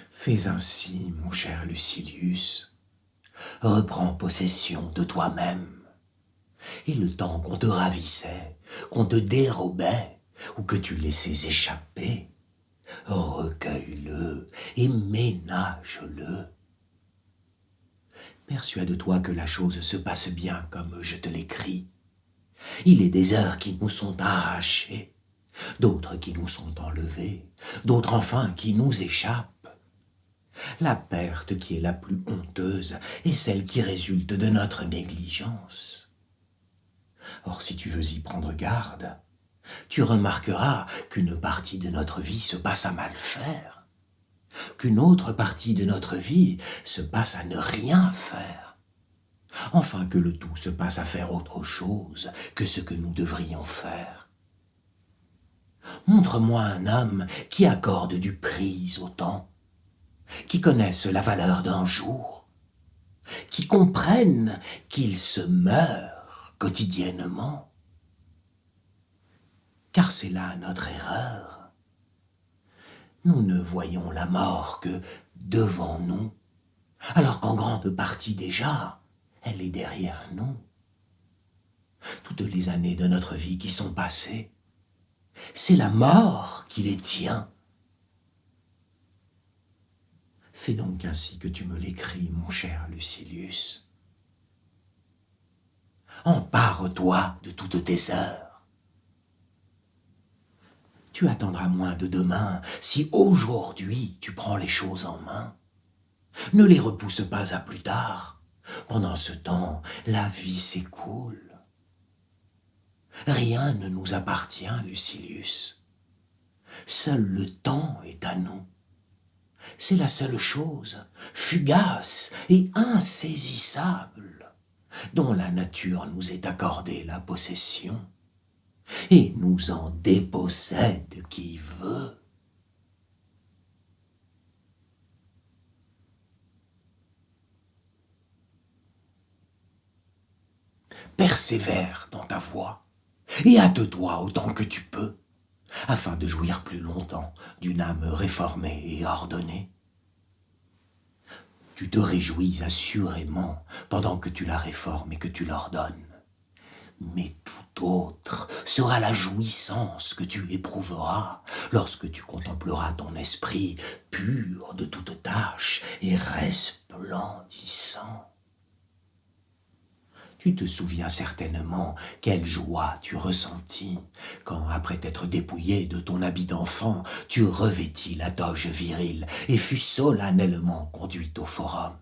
Fais ainsi, mon cher Lucilius. Reprends possession de toi-même. Et le temps qu'on te ravissait, qu'on te dérobait, ou que tu laissais échapper, recueille-le et ménage-le. Persuade-toi que la chose se passe bien comme je te l'écris. Il est des heures qui nous sont arrachées, d'autres qui nous sont enlevées, d'autres enfin qui nous échappent. La perte qui est la plus honteuse est celle qui résulte de notre négligence. Or, si tu veux y prendre garde, tu remarqueras qu'une partie de notre vie se passe à mal faire, qu'une autre partie de notre vie se passe à ne rien faire, enfin que le tout se passe à faire autre chose que ce que nous devrions faire. Montre-moi un homme qui accorde du prix au temps, qui connaisse la valeur d'un jour, qui comprenne qu'il se meurt quotidiennement. Car c'est là notre erreur. Nous ne voyons la mort que devant nous, alors qu'en grande partie déjà, elle est derrière nous. Toutes les années de notre vie qui sont passées, c'est la mort qui les tient. Fais donc ainsi que tu me l'écris, mon cher Lucilius. Empare-toi de toutes tes heures. Tu attendras moins de demain si aujourd'hui tu prends les choses en main. Ne les repousse pas à plus tard. Pendant ce temps, la vie s'écoule. Rien ne nous appartient, Lucilius. Seul le temps est à nous. C'est la seule chose, fugace et insaisissable, dont la nature nous ait accordé la possession, et nous en dépossède qui veut. Persévère dans ta voie, et hâte-toi autant que tu peux, afin de jouir plus longtemps d'une âme réformée et ordonnée. Tu te réjouis assurément pendant que tu la réformes et que tu l'ordonnes. Mais tout autre sera la jouissance que tu éprouveras lorsque tu contempleras ton esprit pur de toute tâche et resplendissant. Tu te souviens certainement quelle joie tu ressentis quand, après t'être dépouillé de ton habit d'enfant, tu revêtis la toge virile et fus solennellement conduit au forum.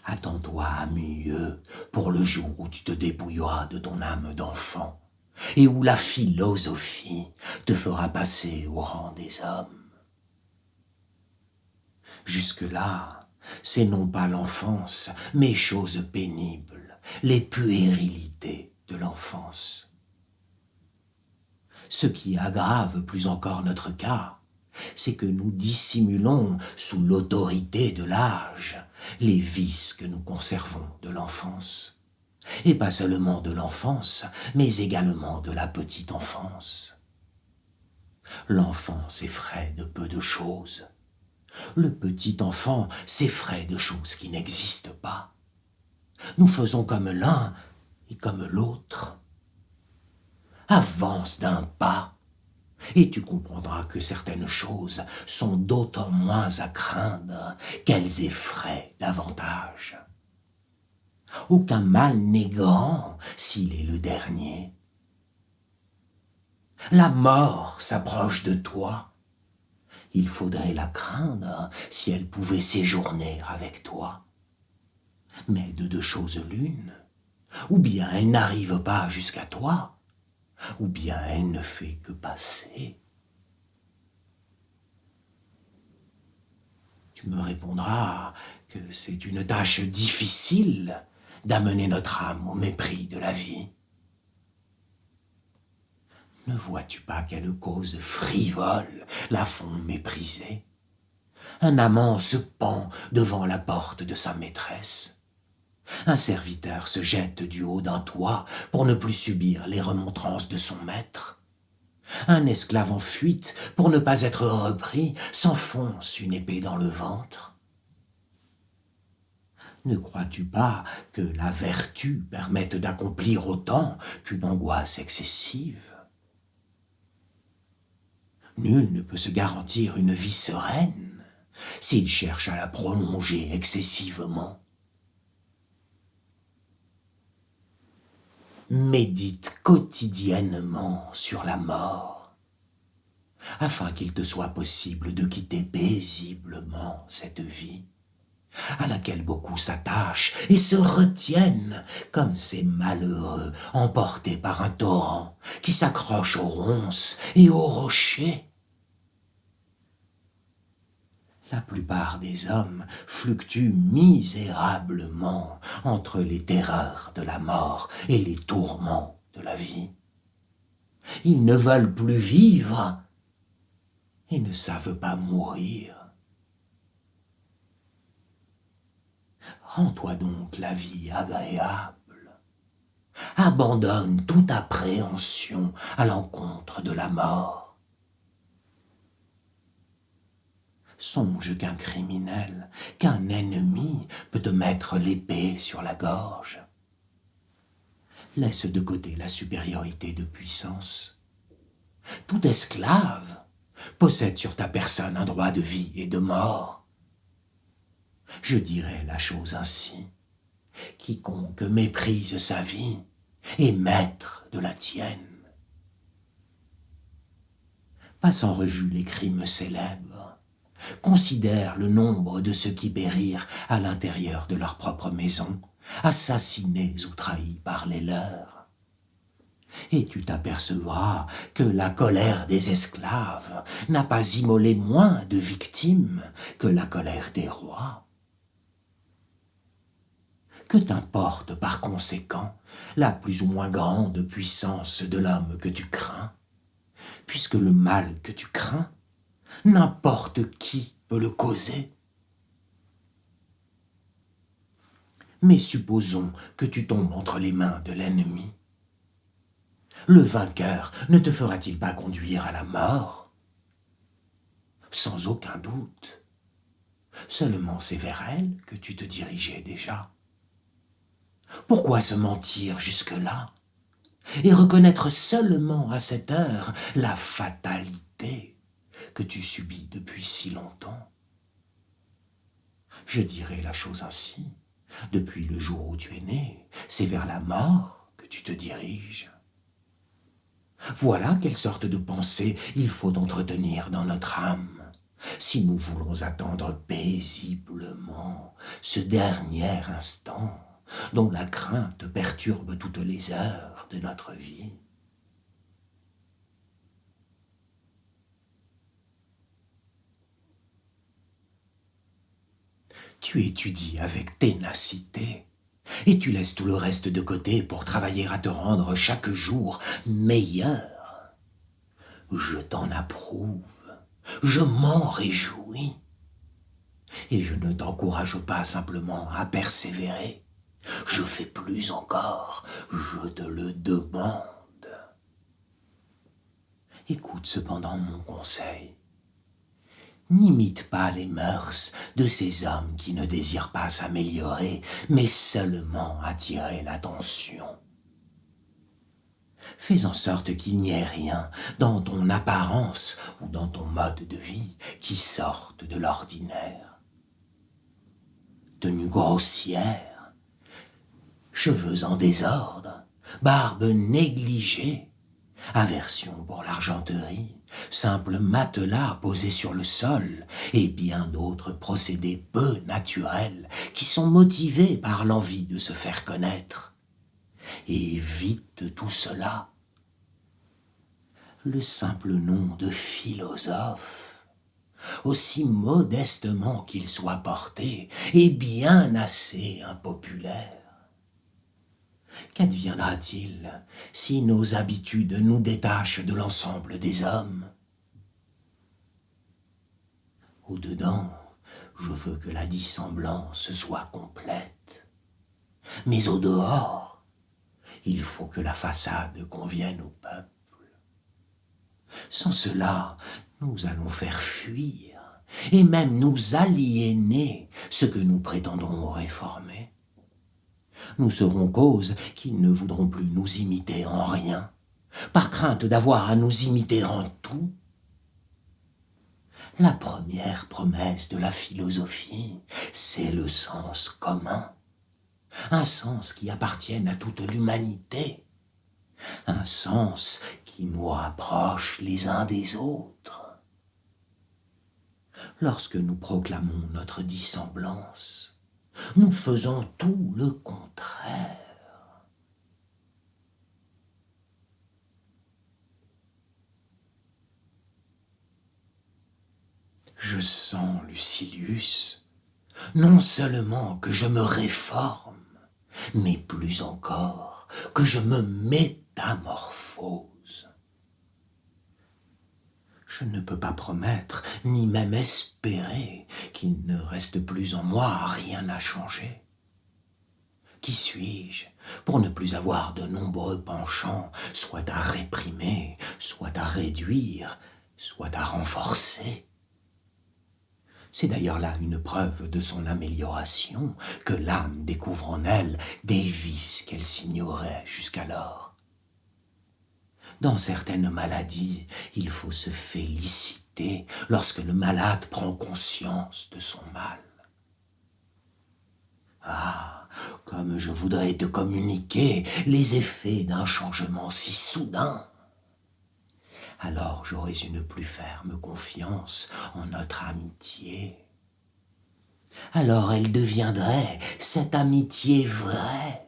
Attends-toi à mieux pour le jour où tu te dépouilleras de ton âme d'enfant et où la philosophie te fera passer au rang des hommes. Jusque-là, c'est non pas l'enfance, mais choses pénibles, les puérilités de l'enfance. Ce qui aggrave plus encore notre cas, c'est que nous dissimulons sous l'autorité de l'âge les vices que nous conservons de l'enfance. Et pas seulement de l'enfance, mais également de la petite enfance. L'enfant s'effraie de peu de choses. Le petit enfant s'effraie de choses qui n'existent pas. Nous faisons comme l'un et comme l'autre. Avance d'un pas, et tu comprendras que certaines choses sont d'autant moins à craindre qu'elles effraient davantage. Aucun mal n'est grand s'il est le dernier. La mort s'approche de toi. Il faudrait la craindre si elle pouvait séjourner avec toi. Mais de deux choses l'une, ou bien elle n'arrive pas jusqu'à toi, ou bien elle ne fait que passer. Tu me répondras que c'est une tâche difficile d'amener notre âme au mépris de la vie. Ne vois-tu pas quelle cause frivole la font mépriser? Un amant se pend devant la porte de sa maîtresse. Un serviteur se jette du haut d'un toit pour ne plus subir les remontrances de son maître. Un esclave en fuite, pour ne pas être repris, s'enfonce une épée dans le ventre. Ne crois-tu pas que la vertu permette d'accomplir autant qu'une angoisse excessive? Nul ne peut se garantir une vie sereine s'il cherche à la prolonger excessivement. Médite quotidiennement sur la mort, afin qu'il te soit possible de quitter paisiblement cette vie, à laquelle beaucoup s'attachent et se retiennent comme ces malheureux emportés par un torrent qui s'accrochent aux ronces et aux rochers. La plupart des hommes fluctuent misérablement entre les terreurs de la mort et les tourments de la vie. Ils ne veulent plus vivre et ne savent pas mourir. Rends-toi donc la vie agréable. Abandonne toute appréhension à l'encontre de la mort. Songe qu'un criminel, qu'un ennemi peut te mettre l'épée sur la gorge. Laisse de côté la supériorité de puissance. Tout esclave possède sur ta personne un droit de vie et de mort. Je dirais la chose ainsi. Quiconque méprise sa vie est maître de la tienne. Passe en revue les crimes célèbres. Considère le nombre de ceux qui périrent à l'intérieur de leur propre maison, assassinés ou trahis par les leurs. Et tu t'apercevras que la colère des esclaves n'a pas immolé moins de victimes que la colère des rois. Que t'importe par conséquent la plus ou moins grande puissance de l'homme que tu crains, puisque le mal que tu crains, n'importe qui peut le causer. Mais supposons que tu tombes entre les mains de l'ennemi. Le vainqueur ne te fera-t-il pas conduire à la mort? Sans aucun doute. Seulement c'est vers elle que tu te dirigeais déjà. Pourquoi se mentir jusque-là et reconnaître seulement à cette heure la fatalité que tu subis depuis si longtemps? Je dirais la chose ainsi. Depuis le jour où tu es né, c'est vers la mort que tu te diriges. Voilà quelle sorte de pensée il faut entretenir dans notre âme, si nous voulons attendre paisiblement ce dernier instant dont la crainte perturbe toutes les heures de notre vie. Tu étudies avec ténacité et tu laisses tout le reste de côté pour travailler à te rendre chaque jour meilleur. Je t'en approuve, je m'en réjouis. Et je ne t'encourage pas simplement à persévérer. Je fais plus encore, je te le demande. Écoute cependant mon conseil. N'imite pas les mœurs de ces hommes qui ne désirent pas s'améliorer, mais seulement attirer l'attention. Fais en sorte qu'il n'y ait rien dans ton apparence ou dans ton mode de vie qui sorte de l'ordinaire. Tenue grossière, cheveux en désordre, barbe négligée, aversion pour l'argenterie, simple matelas posé sur le sol et bien d'autres procédés peu naturels qui sont motivés par l'envie de se faire connaître. Évite tout cela. Le simple nom de philosophe, aussi modestement qu'il soit porté, est bien assez impopulaire. Qu'adviendra-t-il si nos habitudes nous détachent de l'ensemble des hommes? Au-dedans, je veux que la dissemblance soit complète. Mais au dehors, il faut que la façade convienne au peuple. Sans cela, nous allons faire fuir et même nous aliéner ce que nous prétendons réformer. Nous serons cause qu'ils ne voudront plus nous imiter en rien, par crainte d'avoir à nous imiter en tout. La première promesse de la philosophie, c'est le sens commun, un sens qui appartienne à toute l'humanité, un sens qui nous rapproche les uns des autres. Lorsque nous proclamons notre dissemblance, nous faisons tout le contraire. Je sens, Lucilius, non seulement que je me réforme, mais plus encore que je me métamorphose. Je ne peux pas promettre, ni même espérer, qu'il ne reste plus en moi rien à changer. Qui suis-je pour ne plus avoir de nombreux penchants, soit à réprimer, soit à réduire, soit à renforcer? C'est d'ailleurs là une preuve de son amélioration que l'âme découvre en elle des vices qu'elle s'ignorait jusqu'alors. Dans certaines maladies, il faut se féliciter lorsque le malade prend conscience de son mal. Ah, comme je voudrais te communiquer les effets d'un changement si soudain! Alors j'aurais une plus ferme confiance en notre amitié. Alors elle deviendrait cette amitié vraie,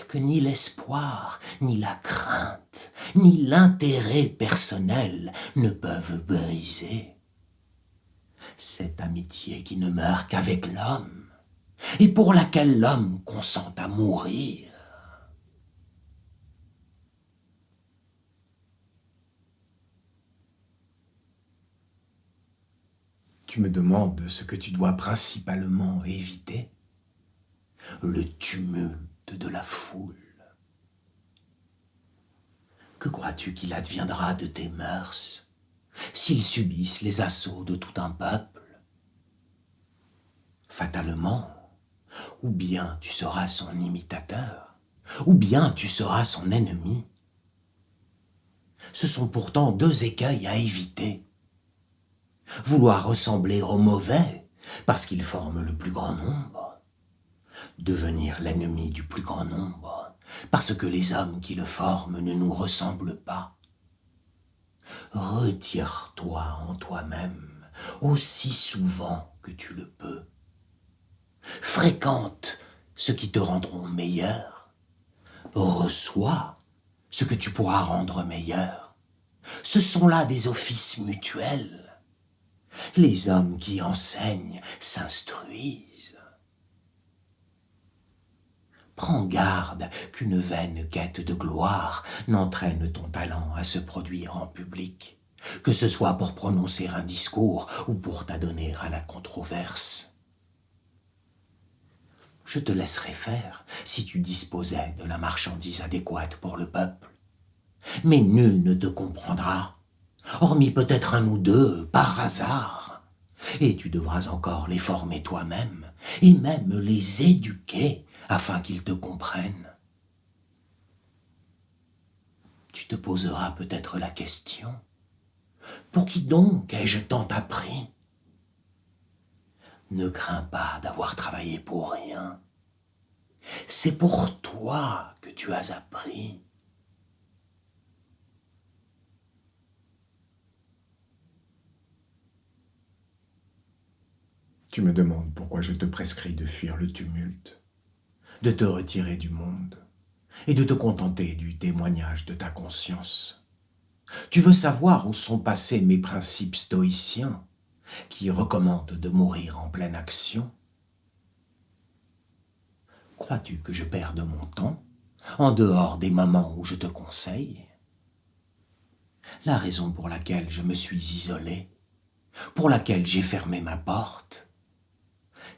que ni l'espoir, ni la crainte, ni l'intérêt personnel ne peuvent briser. Cette amitié qui ne meurt qu'avec l'homme, et pour laquelle l'homme consent à mourir. Tu me demandes ce que tu dois principalement éviter? Le tumulte de la foule. Que crois-tu qu'il adviendra de tes mœurs s'ils subissent les assauts de tout un peuple? Fatalement, ou bien tu seras son imitateur, ou bien tu seras son ennemi. Ce sont pourtant deux écueils à éviter. Vouloir ressembler aux mauvais, parce qu'ils forment le plus grand nombre. Devenir l'ennemi du plus grand nombre, parce que les hommes qui le forment ne nous ressemblent pas. Retire-toi en toi-même aussi souvent que tu le peux. Fréquente ceux qui te rendront meilleur. Reçois ce que tu pourras rendre meilleur. Ce sont là des offices mutuels. Les hommes qui enseignent s'instruisent. Prends garde qu'une vaine quête de gloire n'entraîne ton talent à se produire en public, que ce soit pour prononcer un discours ou pour t'adonner à la controverse. Je te laisserai faire si tu disposais de la marchandise adéquate pour le peuple. Mais nul ne te comprendra, hormis peut-être un ou deux, par hasard. Et tu devras encore les former toi-même, et même les éduquer, afin qu'ils te comprennent. Tu te poseras peut-être la question, pour qui donc ai-je tant appris? Ne crains pas d'avoir travaillé pour rien. C'est pour toi que tu as appris. Tu me demandes pourquoi je te prescris de fuir le tumulte, de te retirer du monde et de te contenter du témoignage de ta conscience. Tu veux savoir où sont passés mes principes stoïciens qui recommandent de mourir en pleine action? Crois-tu que je perde mon temps en dehors des moments où je te conseille? La raison pour laquelle je me suis isolé, pour laquelle j'ai fermé ma porte,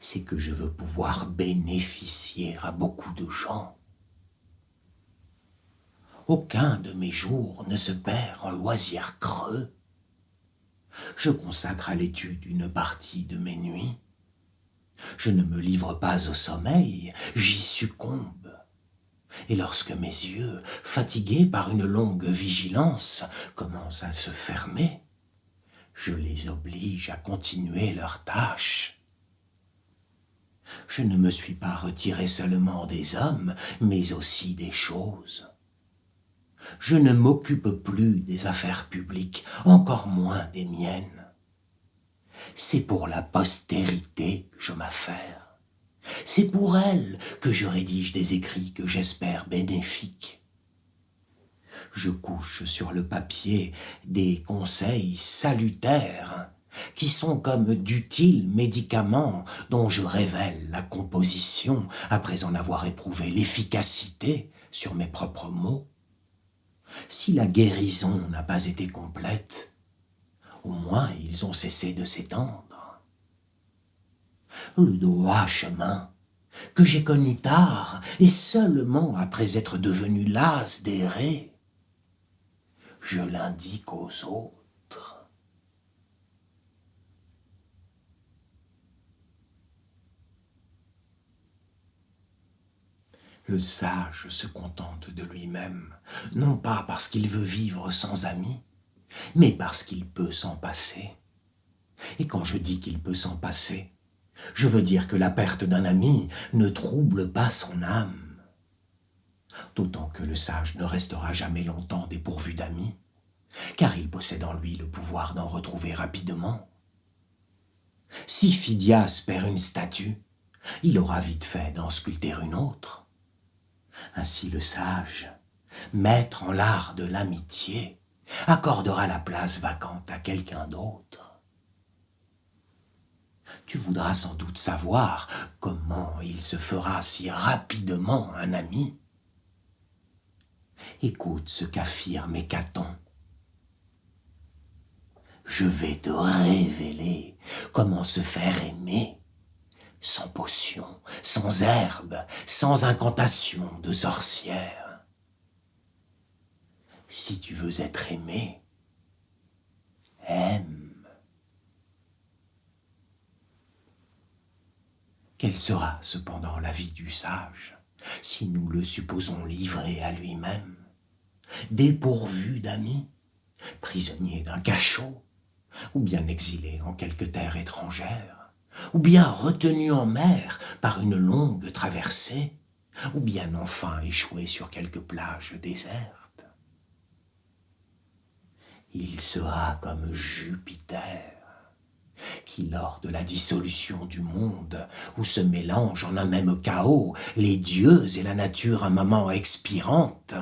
c'est que je veux pouvoir bénéficier à beaucoup de gens. Aucun de mes jours ne se perd en loisirs creux. Je consacre à l'étude une partie de mes nuits. Je ne me livre pas au sommeil, j'y succombe. Et lorsque mes yeux, fatigués par une longue vigilance, commencent à se fermer, je les oblige à continuer leurs tâches. Je ne me suis pas retiré seulement des hommes, mais aussi des choses. Je ne m'occupe plus des affaires publiques, encore moins des miennes. C'est pour la postérité que je m'affaire. C'est pour elle que je rédige des écrits que j'espère bénéfiques. Je couche sur le papier des conseils salutaires qui sont comme d'utiles médicaments dont je révèle la composition après en avoir éprouvé l'efficacité sur mes propres maux. Si la guérison n'a pas été complète, au moins ils ont cessé de s'étendre. Le droit chemin, que j'ai connu tard et seulement après être devenu las d'errer, je l'indique aux autres. Le sage se contente de lui-même, non pas parce qu'il veut vivre sans amis, mais parce qu'il peut s'en passer. Et quand je dis qu'il peut s'en passer, je veux dire que la perte d'un ami ne trouble pas son âme. D'autant que le sage ne restera jamais longtemps dépourvu d'amis, car il possède en lui le pouvoir d'en retrouver rapidement. Si Phidias perd une statue, il aura vite fait d'en sculpter une autre. Ainsi le sage, maître en l'art de l'amitié, accordera la place vacante à quelqu'un d'autre. Tu voudras sans doute savoir comment il se fera si rapidement un ami. Écoute ce qu'affirme Hécaton. Je vais te révéler comment se faire aimer, sans potion, sans herbe, sans incantation de sorcière. Si tu veux être aimé, aime. Quelle sera cependant la vie du sage, si nous le supposons livré à lui-même, dépourvu d'amis, prisonnier d'un cachot, ou bien exilé en quelque terre étrangère, ou bien retenu en mer par une longue traversée, ou bien enfin échoué sur quelque plage déserte? Il sera comme Jupiter, qui, lors de la dissolution du monde, où se mélangent en un même chaos les dieux et la nature un moment expirante,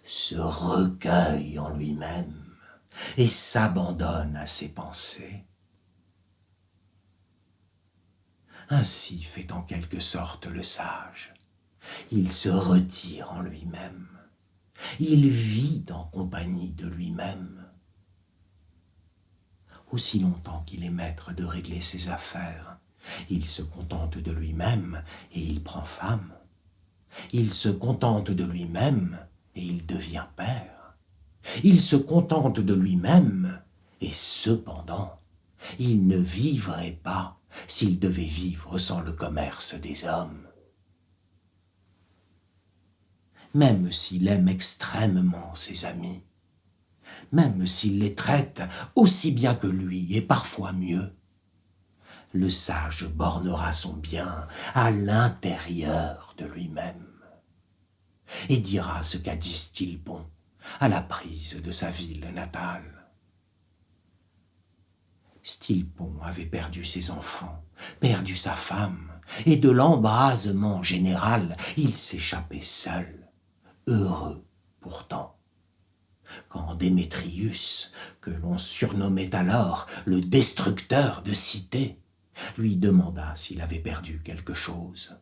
se recueille en lui-même et s'abandonne à ses pensées. Ainsi fait en quelque sorte le sage. Il se retire en lui-même. Il vit en compagnie de lui-même. Aussi longtemps qu'il est maître de régler ses affaires, il se contente de lui-même et il prend femme. Il se contente de lui-même et il devient père. Il se contente de lui-même et cependant, il ne vivrait pas s'il devait vivre sans le commerce des hommes. Même s'il aime extrêmement ses amis, même s'il les traite aussi bien que lui et parfois mieux, le sage bornera son bien à l'intérieur de lui-même et dira ce qu'a dit Stilpon à la prise de sa ville natale. Stilpon avait perdu ses enfants, perdu sa femme, et de l'embrasement général, il s'échappait seul, heureux pourtant. Quand Démétrius, que l'on surnommait alors le destructeur de cités, lui demanda s'il avait perdu quelque chose.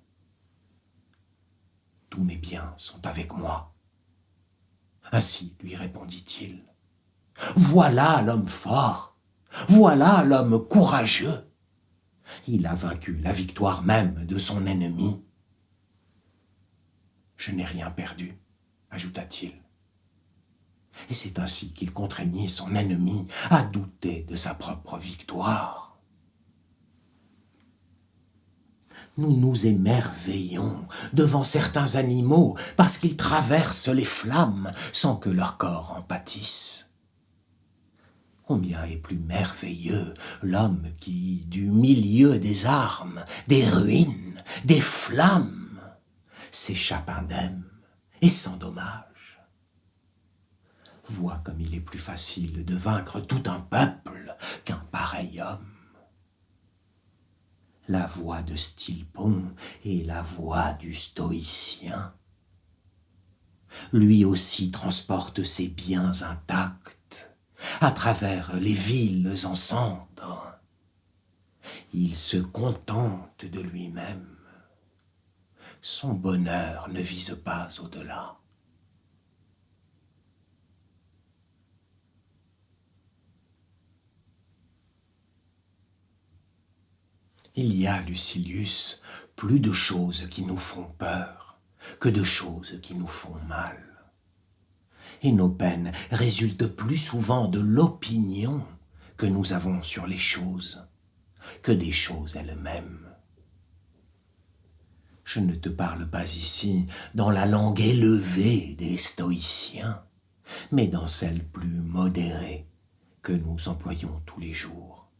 « Tous mes biens sont avec moi. » Ainsi lui répondit-il. « Voilà l'homme fort, voilà l'homme courageux. Il a vaincu la victoire même de son ennemi. »« Je n'ai rien perdu, ajouta-t-il. Et c'est ainsi qu'il contraignit son ennemi à douter de sa propre victoire. Nous nous émerveillons devant certains animaux parce qu'ils traversent les flammes sans que leur corps en pâtisse. Combien est plus merveilleux l'homme qui, du milieu des armes, des ruines, des flammes, s'échappe indemne et sans dommage. Vois comme il est plus facile de vaincre tout un peuple qu'un pareil homme. La voix de Stilpon est la voix du stoïcien. Lui aussi transporte ses biens intacts à travers les villes en cendres. Il se contente de lui-même. Son bonheur ne vise pas au-delà. Il y a, Lucilius, plus de choses qui nous font peur que de choses qui nous font mal. Et nos peines résultent plus souvent de l'opinion que nous avons sur les choses que des choses elles-mêmes. Je ne te parle pas ici dans la langue élevée des stoïciens, mais dans celle plus modérée que nous employons tous les jours.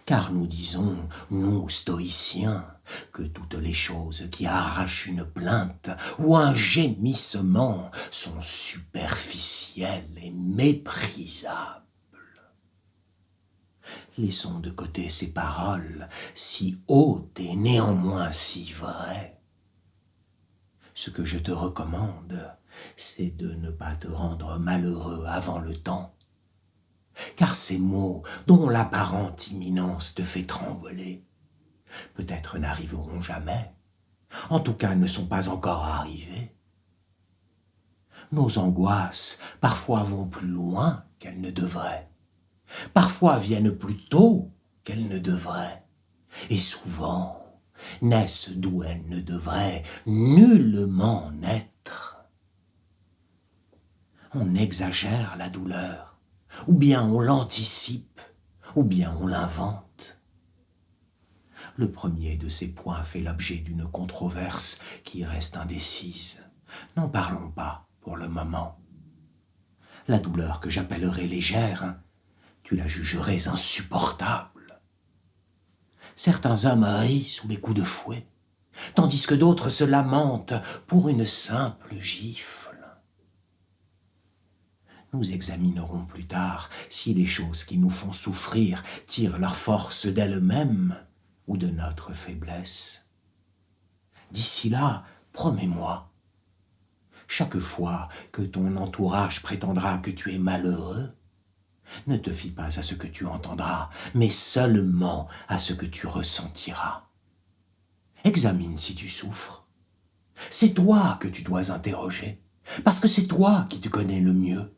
Car nous disons, nous stoïciens, que toutes les choses qui arrachent une plainte ou un gémissement sont superficielles et méprisables. Laissons de côté ces paroles, si hautes et néanmoins si vraies. Ce que je te recommande, c'est de ne pas te rendre malheureux avant le temps, car ces mots dont l'apparente imminence te fait trembler, peut-être n'arriveront jamais, en tout cas ne sont pas encore arrivés. Nos angoisses parfois vont plus loin qu'elles ne devraient, parfois viennent plus tôt qu'elles ne devraient, et souvent naissent d'où elles ne devraient nullement naître. On exagère la douleur, ou bien on l'anticipe, ou bien on l'invente. Le premier de ces points fait l'objet d'une controverse qui reste indécise. N'en parlons pas pour le moment. La douleur que j'appellerais légère, tu la jugerais insupportable. Certains hommes rient sous les coups de fouet, tandis que d'autres se lamentent pour une simple gifle. Nous examinerons plus tard si les choses qui nous font souffrir tirent leur force d'elles-mêmes ou de notre faiblesse. D'ici là, promets-moi, chaque fois que ton entourage prétendra que tu es malheureux, ne te fie pas à ce que tu entendras, mais seulement à ce que tu ressentiras. Examine si tu souffres. C'est toi que tu dois interroger, parce que c'est toi qui te connais le mieux.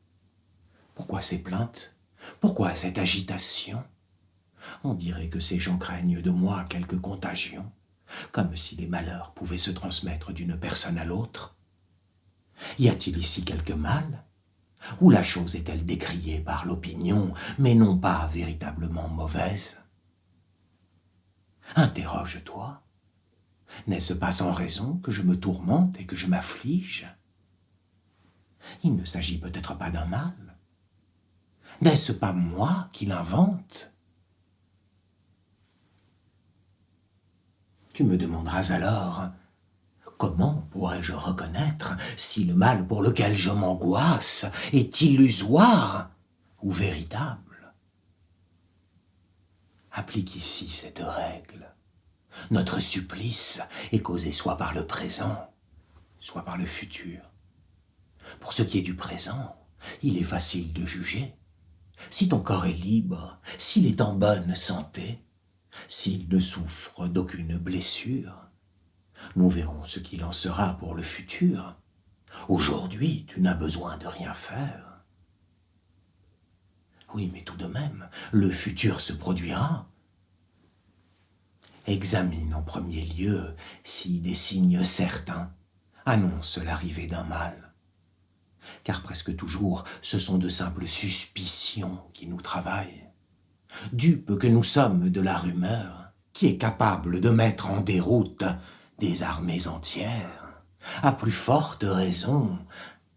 Pourquoi ces plaintes? Pourquoi cette agitation? On dirait que ces gens craignent de moi quelque contagion, comme si les malheurs pouvaient se transmettre d'une personne à l'autre. Y a-t-il ici quelque mal? Ou la chose est-elle décriée par l'opinion, mais non pas véritablement mauvaise? Interroge-toi. N'est-ce pas sans raison que je me tourmente et que je m'afflige? Il ne s'agit peut-être pas d'un mal. N'est-ce pas moi qui l'invente? Tu me demanderas alors, comment pourrais-je reconnaître si le mal pour lequel je m'angoisse est illusoire ou véritable? Applique ici cette règle. Notre supplice est causé soit par le présent, soit par le futur. Pour ce qui est du présent, il est facile de juger. Si ton corps est libre, s'il est en bonne santé, s'il ne souffre d'aucune blessure, nous verrons ce qu'il en sera pour le futur. Aujourd'hui, tu n'as besoin de rien faire. Oui, mais tout de même, le futur se produira. Examine en premier lieu si des signes certains annoncent l'arrivée d'un mal. car presque toujours ce sont de simples suspicions qui nous travaillent, dupes que nous sommes de la rumeur, qui est capable de mettre en déroute des armées entières, à plus forte raison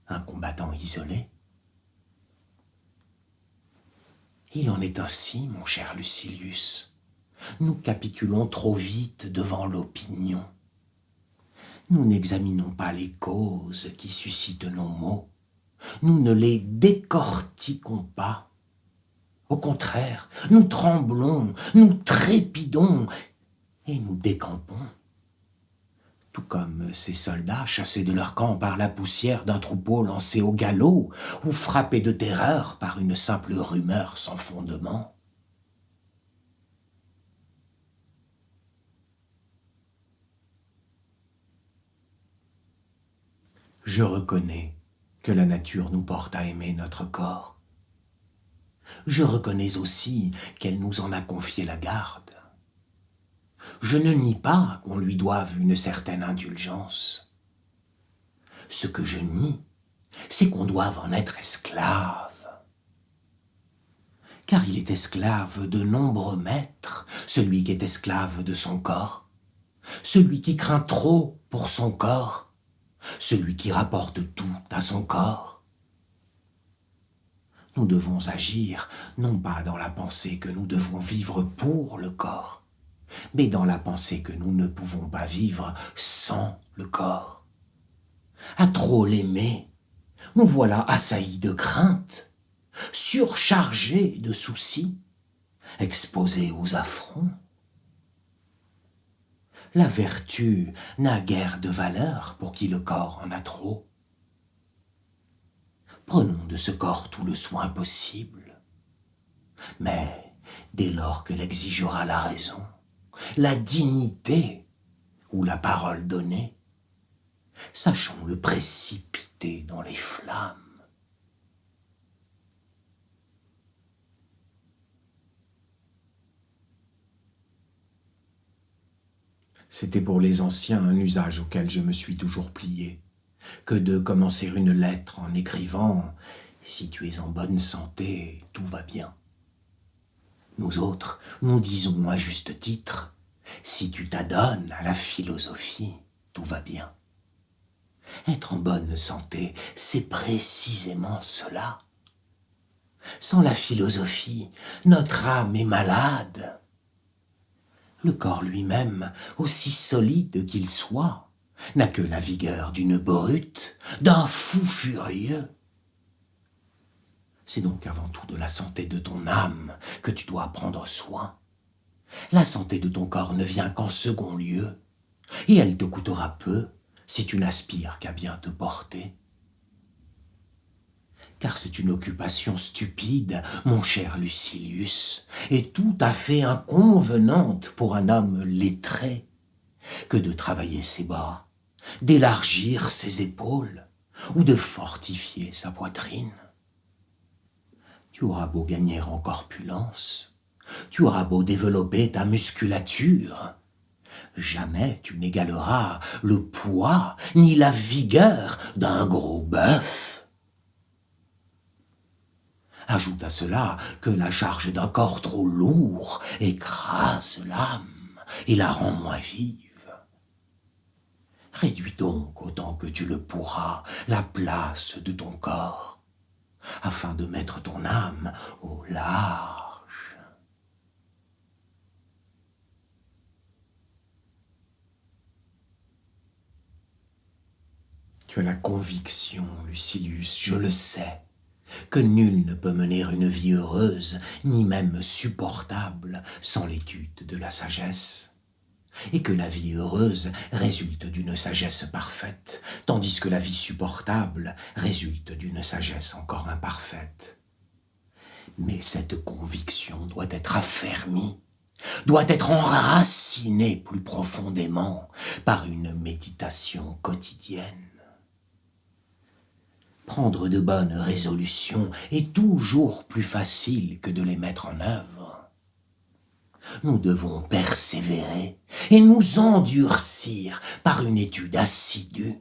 un combattant isolé. Il en est ainsi, mon cher Lucilius. Nous capitulons trop vite devant l'opinion. Nous n'examinons pas les causes qui suscitent nos maux. Nous ne les décortiquons pas. Au contraire, nous tremblons, nous trépidons et nous décampons. Tout comme ces soldats chassés de leur camp par la poussière d'un troupeau lancé au galop ou frappés de terreur par une simple rumeur sans fondement. Je reconnais que la nature nous porte à aimer notre corps. Je reconnais aussi qu'elle nous en a confié la garde. Je ne nie pas qu'on lui doive une certaine indulgence. Ce que je nie, c'est qu'on doive en être esclave. Car il est esclave de nombreux maîtres, celui qui est esclave de son corps, celui qui craint trop pour son corps, celui qui rapporte tout à son corps. Nous devons agir, non pas dans la pensée que nous devons vivre pour le corps, mais dans la pensée que nous ne pouvons pas vivre sans le corps. À trop l'aimer, nous voilà assaillis de craintes, surchargés de soucis, exposés aux affronts. La vertu n'a guère de valeur pour qui le corps en a trop. Prenons de ce corps tout le soin possible, mais dès lors que l'exigera la raison, la dignité ou la parole donnée, sachons le précipiter dans les flammes. C'était pour les anciens un usage auquel je me suis toujours plié, que de commencer une lettre en écrivant « Si tu es en bonne santé, tout va bien ». Nous autres, nous disons à juste titre « Si tu t'adonnes à la philosophie, tout va bien ». Être en bonne santé, c'est précisément cela. Sans la philosophie, notre âme est malade. Le corps lui-même, aussi solide qu'il soit, n'a que la vigueur d'une brute, d'un fou furieux. C'est donc avant tout de la santé de ton âme que tu dois prendre soin. La santé de ton corps ne vient qu'en second lieu, et elle te coûtera peu si tu n'aspires qu'à bien te porter. Car c'est une occupation stupide, mon cher Lucilius, et tout à fait inconvenante pour un homme lettré, que de travailler ses bras, d'élargir ses épaules, ou de fortifier sa poitrine. Tu auras beau gagner en corpulence, tu auras beau développer ta musculature, jamais tu n'égaleras le poids ni la vigueur d'un gros bœuf. Ajoute à cela que la charge d'un corps trop lourd écrase l'âme et la rend moins vive. Réduis donc autant que tu le pourras la place de ton corps, afin de mettre ton âme au large. Tu as la conviction, Lucilius, je le sais, que nul ne peut mener une vie heureuse, ni même supportable, sans l'étude de la sagesse, et que la vie heureuse résulte d'une sagesse parfaite, tandis que la vie supportable résulte d'une sagesse encore imparfaite. Mais cette conviction doit être affermie, doit être enracinée plus profondément par une méditation quotidienne. Prendre de bonnes résolutions est toujours plus facile que de les mettre en œuvre. Nous devons persévérer et nous endurcir par une étude assidue,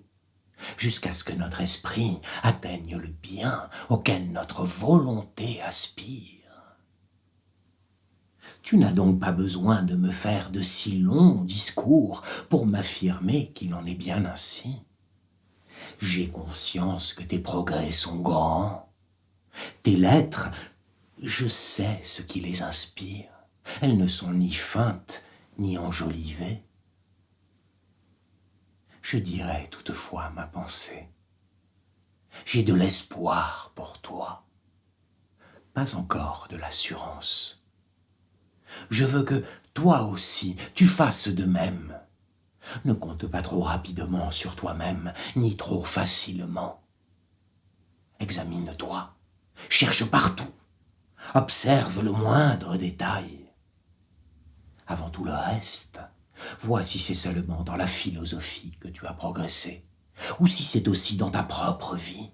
jusqu'à ce que notre esprit atteigne le bien auquel notre volonté aspire. Tu n'as donc pas besoin de me faire de si longs discours pour m'affirmer qu'il en est bien ainsi. J'ai conscience que tes progrès sont grands. Tes lettres, je sais ce qui les inspire. Elles ne sont ni feintes, ni enjolivées. Je dirais toutefois ma pensée. J'ai de l'espoir pour toi, pas encore de l'assurance. Je veux que toi aussi tu fasses de même. Ne compte pas trop rapidement sur toi-même, ni trop facilement. Examine-toi, cherche partout, observe le moindre détail. Avant tout le reste, vois si c'est seulement dans la philosophie que tu as progressé, ou si c'est aussi dans ta propre vie.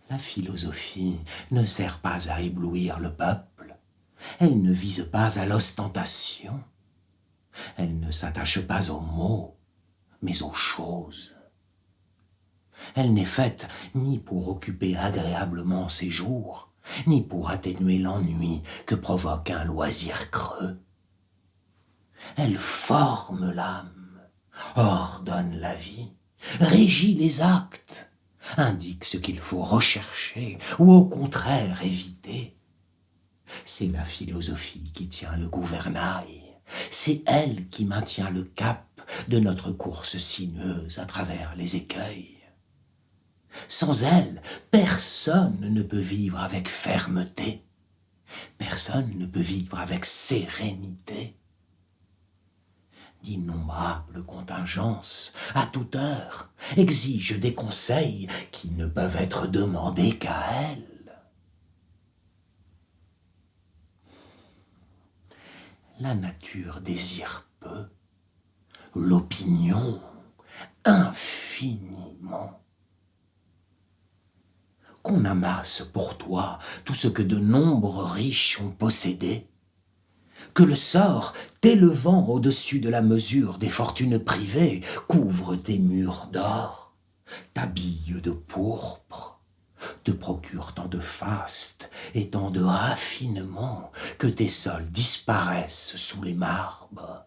La philosophie ne sert pas à éblouir le peuple, elle ne vise pas à l'ostentation, elle ne s'attache pas aux mots, mais aux choses. Elle n'est faite ni pour occuper agréablement ses jours, ni pour atténuer l'ennui que provoque un loisir creux. Elle forme l'âme, ordonne la vie, régit les actes, indique ce qu'il faut rechercher ou au contraire éviter. C'est la philosophie qui tient le gouvernail, c'est elle qui maintient le cap de notre course sinueuse à travers les écueils. Sans elle, personne ne peut vivre avec fermeté, personne ne peut vivre avec sérénité. D'innombrables contingences, à toute heure, exigent des conseils qui ne peuvent être demandés qu'à elle. La nature désire peu, l'opinion infiniment. Qu'on amasse pour toi tout ce que de nombreux riches ont possédé, que le sort, t'élevant au-dessus de la mesure des fortunes privées, couvre tes murs d'or, t'habille de pourpre, te procure tant de faste et tant de raffinement que tes sols disparaissent sous les marbres,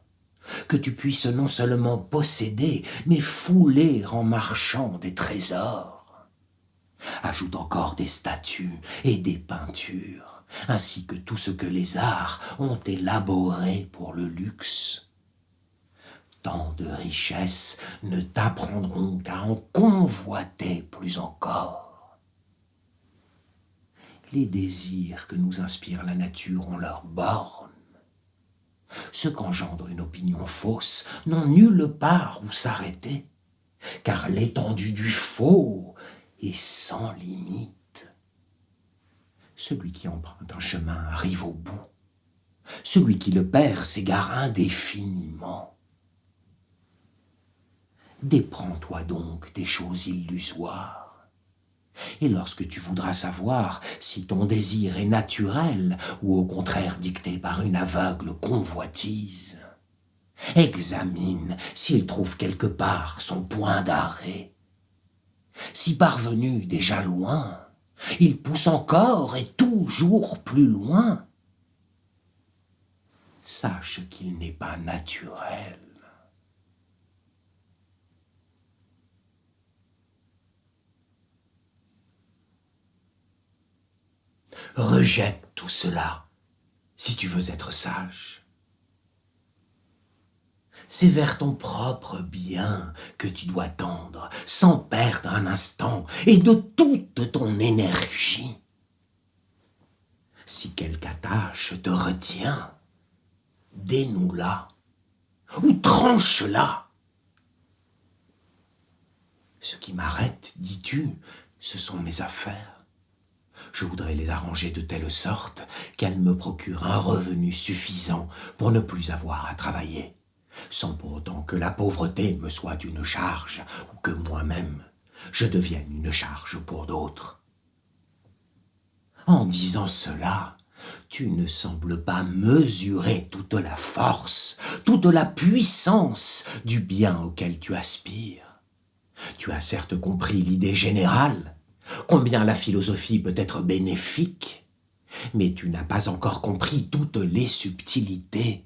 que tu puisses non seulement posséder, mais fouler en marchant des trésors. Ajoute encore des statues et des peintures, ainsi que tout ce que les arts ont élaboré pour le luxe. Tant de richesses ne t'apprendront qu'à en convoiter plus encore. Les désirs que nous inspire la nature ont leurs bornes. Ceux qu'engendre une opinion fausse n'ont nulle part où s'arrêter, car l'étendue du faux est sans limite. Celui qui emprunte un chemin arrive au bout. Celui qui le perd s'égare indéfiniment. Déprends-toi donc des choses illusoires. Et lorsque tu voudras savoir si ton désir est naturel ou au contraire dicté par une aveugle convoitise, examine s'il trouve quelque part son point d'arrêt. Si parvenu déjà loin, il pousse encore et toujours plus loin. Sache qu'il n'est pas naturel. Rejette tout cela si tu veux être sage. C'est vers ton propre bien que tu dois tendre, sans perdre un instant, et de toute ton énergie. Si quelque attache te retient, dénoue-la, ou tranche-la. Ce qui m'arrête, dis-tu, ce sont mes affaires. Je voudrais les arranger de telle sorte qu'elles me procurent un revenu suffisant pour ne plus avoir à travailler, sans pour autant que la pauvreté me soit une charge ou que moi-même je devienne une charge pour d'autres. En disant cela, tu ne sembles pas mesurer toute la force, toute la puissance du bien auquel tu aspires. Tu as certes compris l'idée générale, combien la philosophie peut être bénéfique, mais tu n'as pas encore compris toutes les subtilités.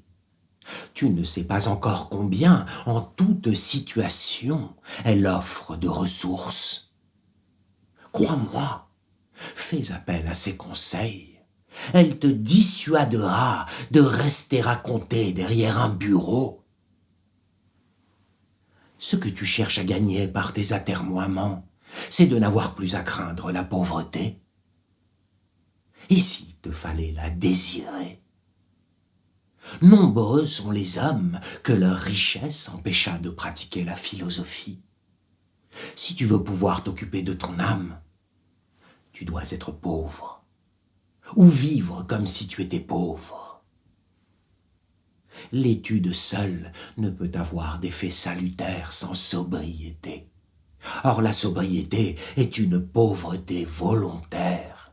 Tu ne sais pas encore combien, en toute situation, elle offre de ressources. Crois-moi, fais appel à ses conseils. Elle te dissuadera de rester à compter derrière un bureau. Ce que tu cherches à gagner par tes atermoiements, c'est de n'avoir plus à craindre la pauvreté. Et s'il te fallait la désirer? Nombreux sont les hommes que leur richesse empêcha de pratiquer la philosophie. Si tu veux pouvoir t'occuper de ton âme, tu dois être pauvre, ou vivre comme si tu étais pauvre. L'étude seule ne peut avoir d'effet salutaire sans sobriété. Or la sobriété est une pauvreté volontaire.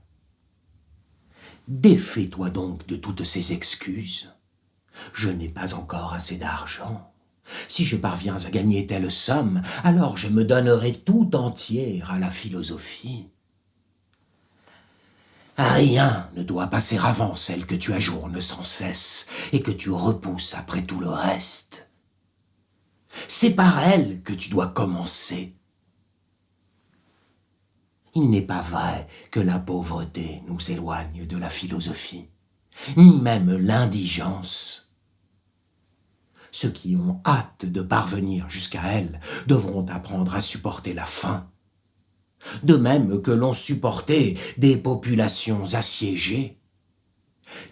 Défais-toi donc de toutes ces excuses. Je n'ai pas encore assez d'argent. Si je parviens à gagner telle somme, alors je me donnerai tout entière à la philosophie. Rien ne doit passer avant celle que tu ajournes sans cesse et que tu repousses après tout le reste. C'est par elle que tu dois commencer. Il n'est pas vrai que la pauvreté nous éloigne de la philosophie, ni même l'indigence. Ceux qui ont hâte de parvenir jusqu'à elle devront apprendre à supporter la faim, de même que l'ont supporté des populations assiégées.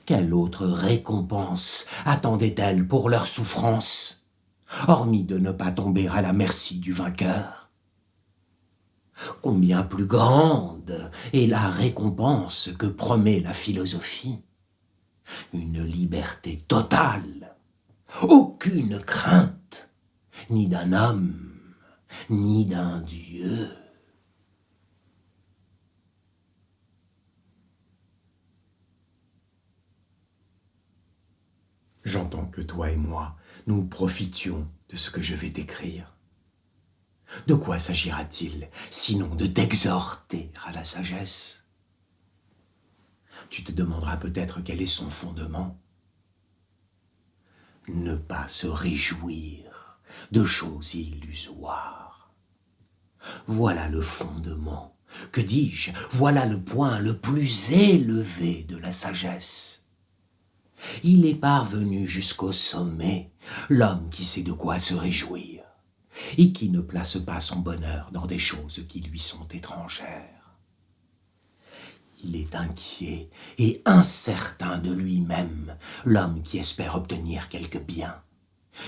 Quelle autre récompense attendaient-elles pour leur souffrance, hormis de ne pas tomber à la merci du vainqueur? Combien plus grande est la récompense que promet la philosophie? Une liberté totale, aucune crainte, ni d'un homme, ni d'un dieu. J'entends que toi et moi, nous profitions de ce que je vais t'écrire. De quoi s'agira-t-il, sinon de t'exhorter à la sagesse? Tu te demanderas peut-être quel est son fondement. Ne pas se réjouir de choses illusoires. Voilà le fondement, que dis-je, voilà le point le plus élevé de la sagesse. Il est parvenu jusqu'au sommet, l'homme qui sait de quoi se réjouir, et qui ne place pas son bonheur dans des choses qui lui sont étrangères. Il est inquiet et incertain de lui-même, l'homme qui espère obtenir quelque bien.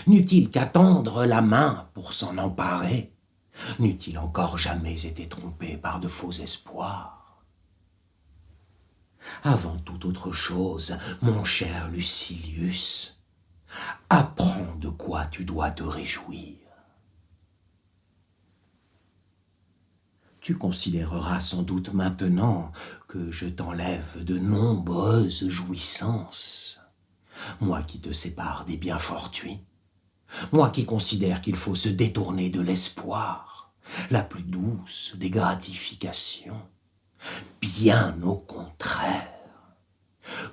N'eût-il qu'à tendre la main pour s'en emparer? N'eût-il encore jamais été trompé par de faux espoirs? Avant toute autre chose, mon cher Lucilius, apprends de quoi tu dois te réjouir. Tu considéreras sans doute maintenant que je t'enlève de nombreuses jouissances, moi qui te sépare des biens fortuits, moi qui considère qu'il faut se détourner de l'espoir, la plus douce des gratifications. Bien au contraire,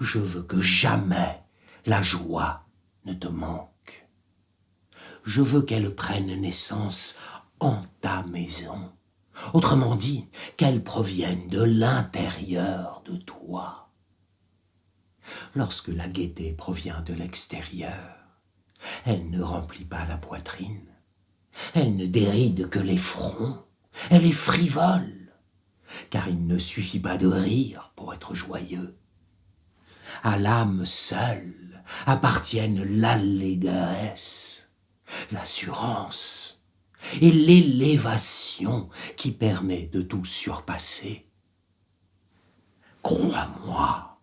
je veux que jamais la joie ne te manque. Je veux qu'elle prenne naissance en ta maison. Autrement dit, qu'elle provienne de l'intérieur de toi. Lorsque la gaieté provient de l'extérieur, elle ne remplit pas la poitrine, elle ne déride que les fronts, elle est frivole, car il ne suffit pas de rire pour être joyeux. À l'âme seule appartiennent l'allégresse, l'assurance et l'élévation qui permet de tout surpasser. Crois-moi,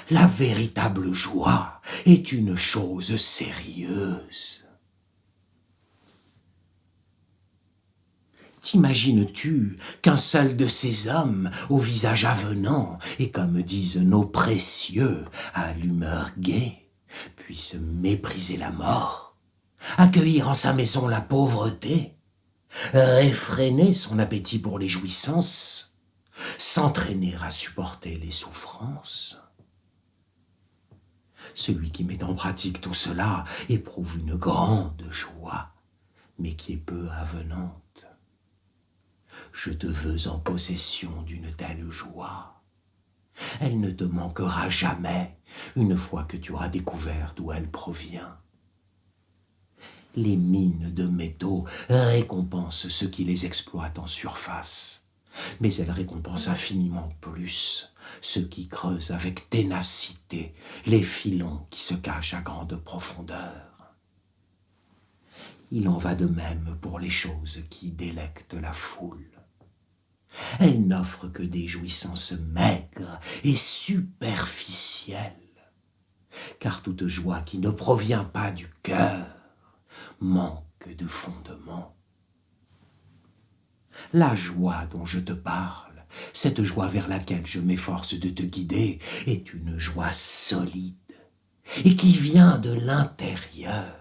la véritable joie est une chose sérieuse. T'imagines-tu qu'un seul de ces hommes, au visage avenant, et comme disent nos précieux, à l'humeur gaie, puisse mépriser la mort, accueillir en sa maison la pauvreté, réfréner son appétit pour les jouissances, s'entraîner à supporter les souffrances. Celui qui met en pratique tout cela éprouve une grande joie, mais qui est peu avenante. Je te veux en possession d'une telle joie. Elle ne te manquera jamais une fois que tu auras découvert d'où elle provient. Les mines de métaux récompensent ceux qui les exploitent en surface, mais elles récompensent infiniment plus ceux qui creusent avec ténacité les filons qui se cachent à grande profondeur. Il en va de même pour les choses qui délectent la foule. Elles n'offrent que des jouissances maigres et superficielles, car toute joie qui ne provient pas du cœur manque de fondement. La joie dont je te parle, cette joie vers laquelle je m'efforce de te guider, est une joie solide et qui vient de l'intérieur.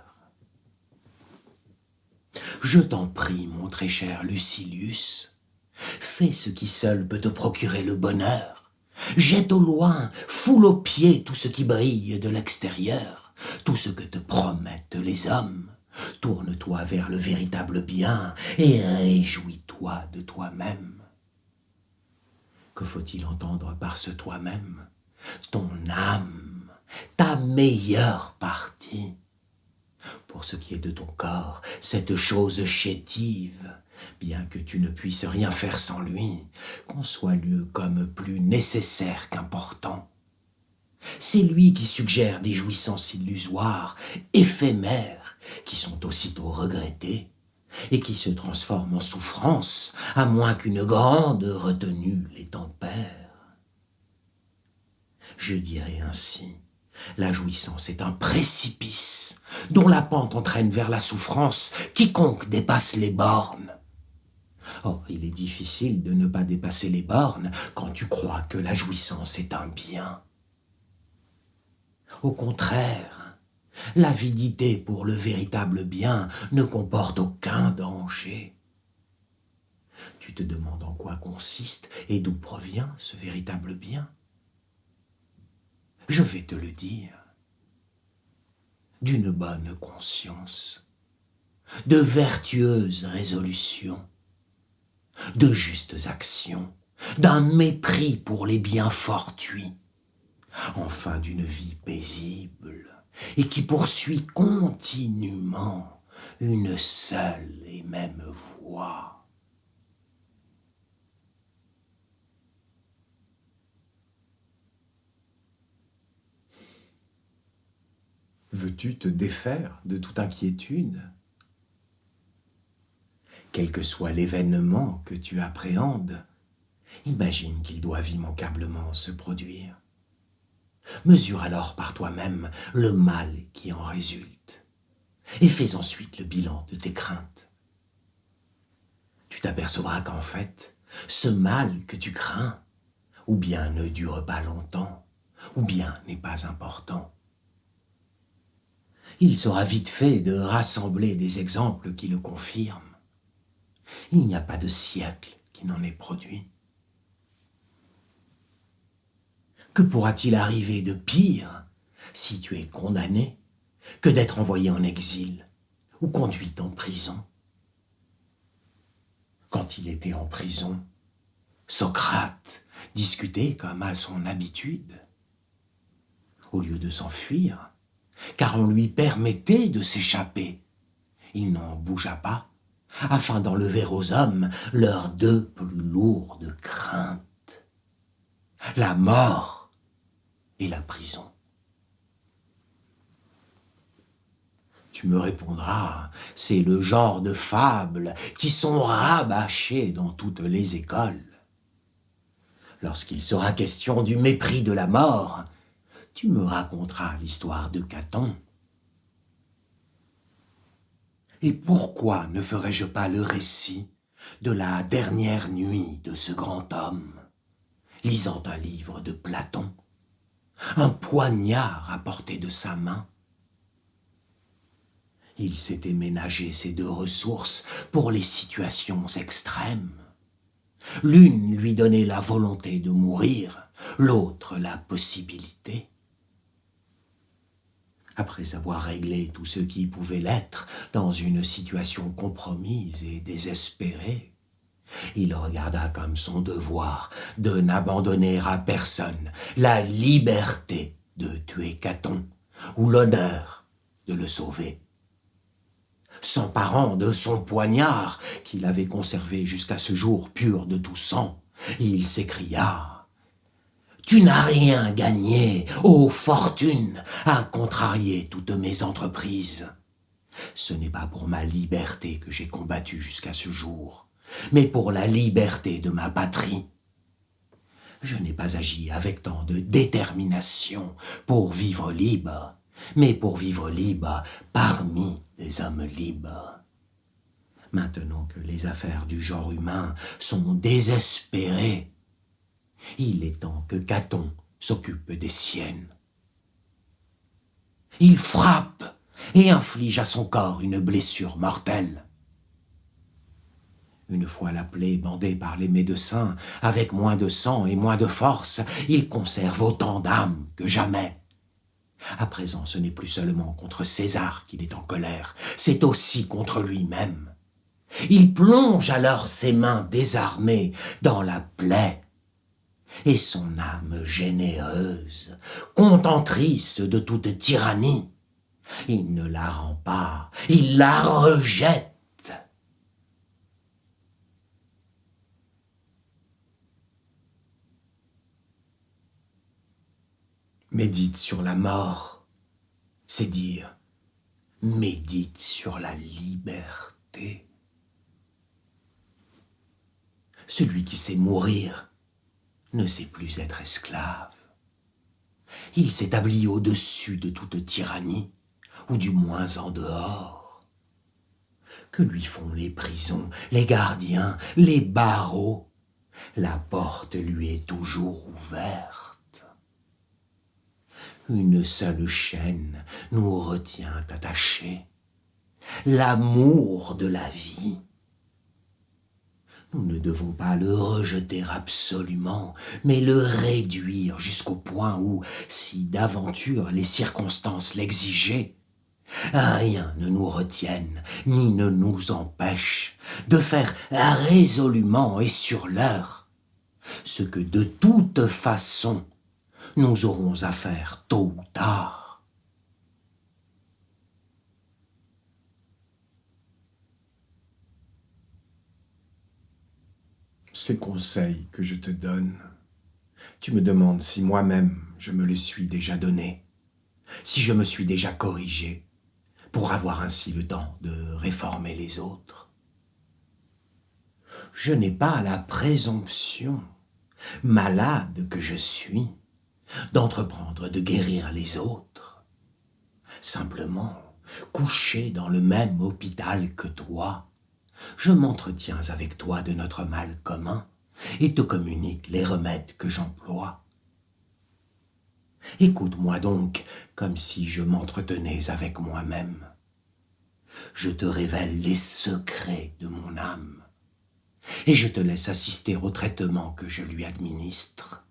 Je t'en prie, mon très cher Lucilius, fais ce qui seul peut te procurer le bonheur. Jette au loin, foule aux pieds tout ce qui brille de l'extérieur, tout ce que te promettent les hommes. Tourne-toi vers le véritable bien et réjouis-toi de toi-même. Que faut-il entendre par ce toi-même? Ton âme, ta meilleure partie. Pour ce qui est de ton corps, cette chose chétive, bien que tu ne puisses rien faire sans lui, conçois-le comme plus nécessaire qu'important. C'est lui qui suggère des jouissances illusoires, éphémères, qui sont aussitôt regrettées, et qui se transforment en souffrances, à moins qu'une grande retenue les tempère. Je dirais ainsi, la jouissance est un précipice, dont la pente entraîne vers la souffrance quiconque dépasse les bornes. Or, il est difficile de ne pas dépasser les bornes quand tu crois que la jouissance est un bien. Au contraire, l'avidité pour le véritable bien ne comporte aucun danger. Tu te demandes en quoi consiste et d'où provient ce véritable bien? Je vais te le dire. D'une bonne conscience, de vertueuses résolutions, de justes actions, d'un mépris pour les biens fortuits, enfin d'une vie paisible et qui poursuit continuellement une seule et même voie. Veux-tu te défaire de toute inquiétude? Quel que soit l'événement que tu appréhendes, imagine qu'il doive immanquablement se produire. Mesure alors par toi-même le mal qui en résulte et fais ensuite le bilan de tes craintes. Tu t'apercevras qu'en fait, ce mal que tu crains, ou bien ne dure pas longtemps, ou bien n'est pas important. Il sera vite fait de rassembler des exemples qui le confirment. Il n'y a pas de siècle qui n'en ait produit. Que pourra-t-il arriver de pire si tu es condamné que d'être envoyé en exil ou conduit en prison? Quand il était en prison, Socrate discutait comme à son habitude. Au lieu de s'enfuir, car on lui permettait de s'échapper, il n'en bougea pas, afin d'enlever aux hommes leurs deux plus lourdes craintes, la mort et la prison. Tu me répondras, c'est le genre de fables qui sont rabâchées dans toutes les écoles. Lorsqu'il sera question du mépris de la mort, tu me raconteras l'histoire de Caton. Et pourquoi ne ferais-je pas le récit de la dernière nuit de ce grand homme, lisant un livre de Platon, un poignard à portée de sa main? Il s'était ménagé ces deux ressources pour les situations extrêmes. L'une lui donnait la volonté de mourir, l'autre la possibilité. Après avoir réglé tout ce qui pouvait l'être dans une situation compromise et désespérée, il regarda comme son devoir de n'abandonner à personne la liberté de tuer Caton ou l'honneur de le sauver. S'emparant de son poignard qu'il avait conservé jusqu'à ce jour pur de tout sang, il s'écria « Tu n'as rien gagné, ô fortune, à contrarier toutes mes entreprises. Ce n'est pas pour ma liberté que j'ai combattu jusqu'à ce jour, mais pour la liberté de ma patrie. Je n'ai pas agi avec tant de détermination pour vivre libre, mais pour vivre libre parmi les hommes libres. Maintenant que les affaires du genre humain sont désespérées, il est temps que Caton s'occupe des siennes. Il frappe et inflige à son corps une blessure mortelle. Une fois la plaie bandée par les médecins, avec moins de sang et moins de force, il conserve autant d'âme que jamais. À présent, ce n'est plus seulement contre César qu'il est en colère, c'est aussi contre lui-même. Il plonge alors ses mains désarmées dans la plaie, et son âme généreuse, contentrice de toute tyrannie, il ne la rend pas, il la rejette. Médite sur la mort, c'est dire, médite sur la liberté. Celui qui sait mourir ne sait plus être esclave. Il s'établit au-dessus de toute tyrannie, ou du moins en dehors. Que lui font les prisons, les gardiens, les barreaux? La porte lui est toujours ouverte. Une seule chaîne nous retient attachés, l'amour de la vie. Nous ne devons pas le rejeter absolument, mais le réduire jusqu'au point où, si d'aventure les circonstances l'exigeaient, rien ne nous retienne ni ne nous empêche de faire résolument et sur l'heure ce que de toute façon nous aurons à faire tôt ou tard. Ces conseils que je te donne, tu me demandes si moi-même je me les suis déjà donnés, si je me suis déjà corrigé, pour avoir ainsi le temps de réformer les autres. Je n'ai pas la présomption, malade que je suis, d'entreprendre de guérir les autres. Simplement, couché dans le même hôpital que toi, je m'entretiens avec toi de notre mal commun et te communique les remèdes que j'emploie. Écoute-moi donc comme si je m'entretenais avec moi-même. Je te révèle les secrets de mon âme et je te laisse assister au traitement que je lui administre.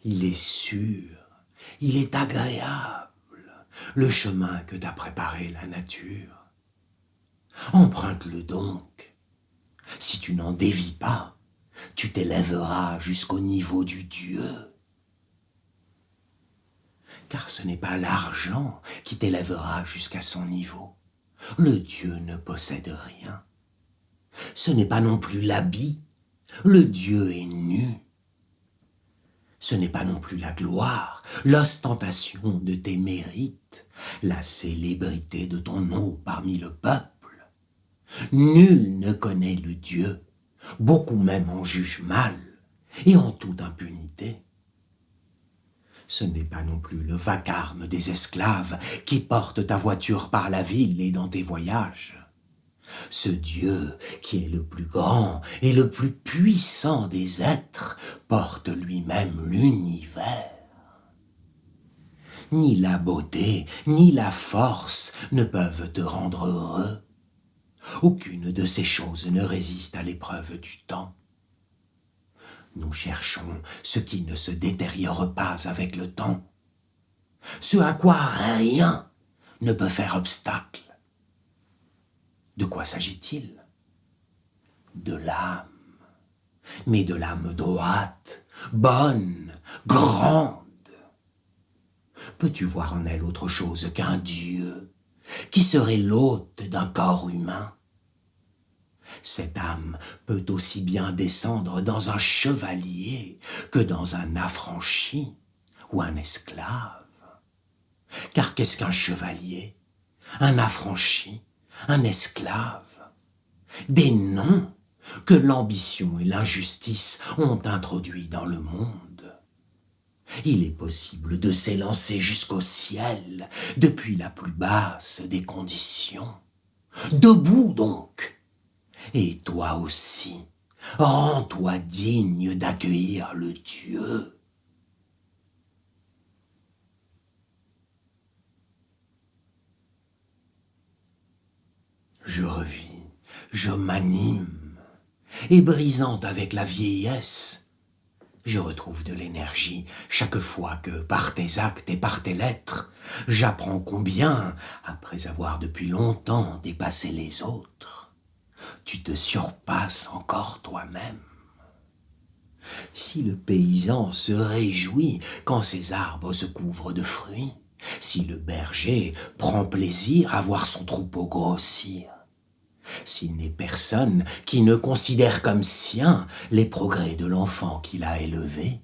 Il est sûr, il est agréable, le chemin que t'a préparé la nature. Emprunte-le donc. Si tu n'en dévis pas, tu t'élèveras jusqu'au niveau du Dieu. Car ce n'est pas l'argent qui t'élèvera jusqu'à son niveau. Le Dieu ne possède rien. Ce n'est pas non plus l'habit. Le Dieu est nu. Ce n'est pas non plus la gloire, l'ostentation de tes mérites, la célébrité de ton nom parmi le peuple. Nul ne connaît le Dieu, beaucoup même en jugent mal, et en toute impunité. Ce n'est pas non plus le vacarme des esclaves qui portent ta voiture par la ville et dans tes voyages. Ce Dieu qui est le plus grand et le plus puissant des êtres porte lui-même l'univers. Ni la beauté, ni la force ne peuvent te rendre heureux. Aucune de ces choses ne résiste à l'épreuve du temps. Nous cherchons ce qui ne se détériore pas avec le temps, ce à quoi rien ne peut faire obstacle. De quoi s'agit-il? De l'âme, mais de l'âme droite, bonne, grande. Peux-tu voir en elle autre chose qu'un Dieu qui serait l'hôte d'un corps humain? Cette âme peut aussi bien descendre dans un chevalier que dans un affranchi ou un esclave. Car qu'est-ce qu'un chevalier, un affranchi, un esclave? Des noms que l'ambition et l'injustice ont introduits dans le monde. Il est possible de s'élancer jusqu'au ciel depuis la plus basse des conditions. Debout donc, et toi aussi, rends-toi digne d'accueillir le Dieu. Je revis, je m'anime, et brisant avec la vieillesse, je retrouve de l'énergie chaque fois que, par tes actes et par tes lettres, j'apprends combien, après avoir depuis longtemps dépassé les autres, tu te surpasses encore toi-même. Si le paysan se réjouit quand ses arbres se couvrent de fruits, si le berger prend plaisir à voir son troupeau grossir, s'il n'est personne qui ne considère comme sien les progrès de l'enfant qu'il a élevé,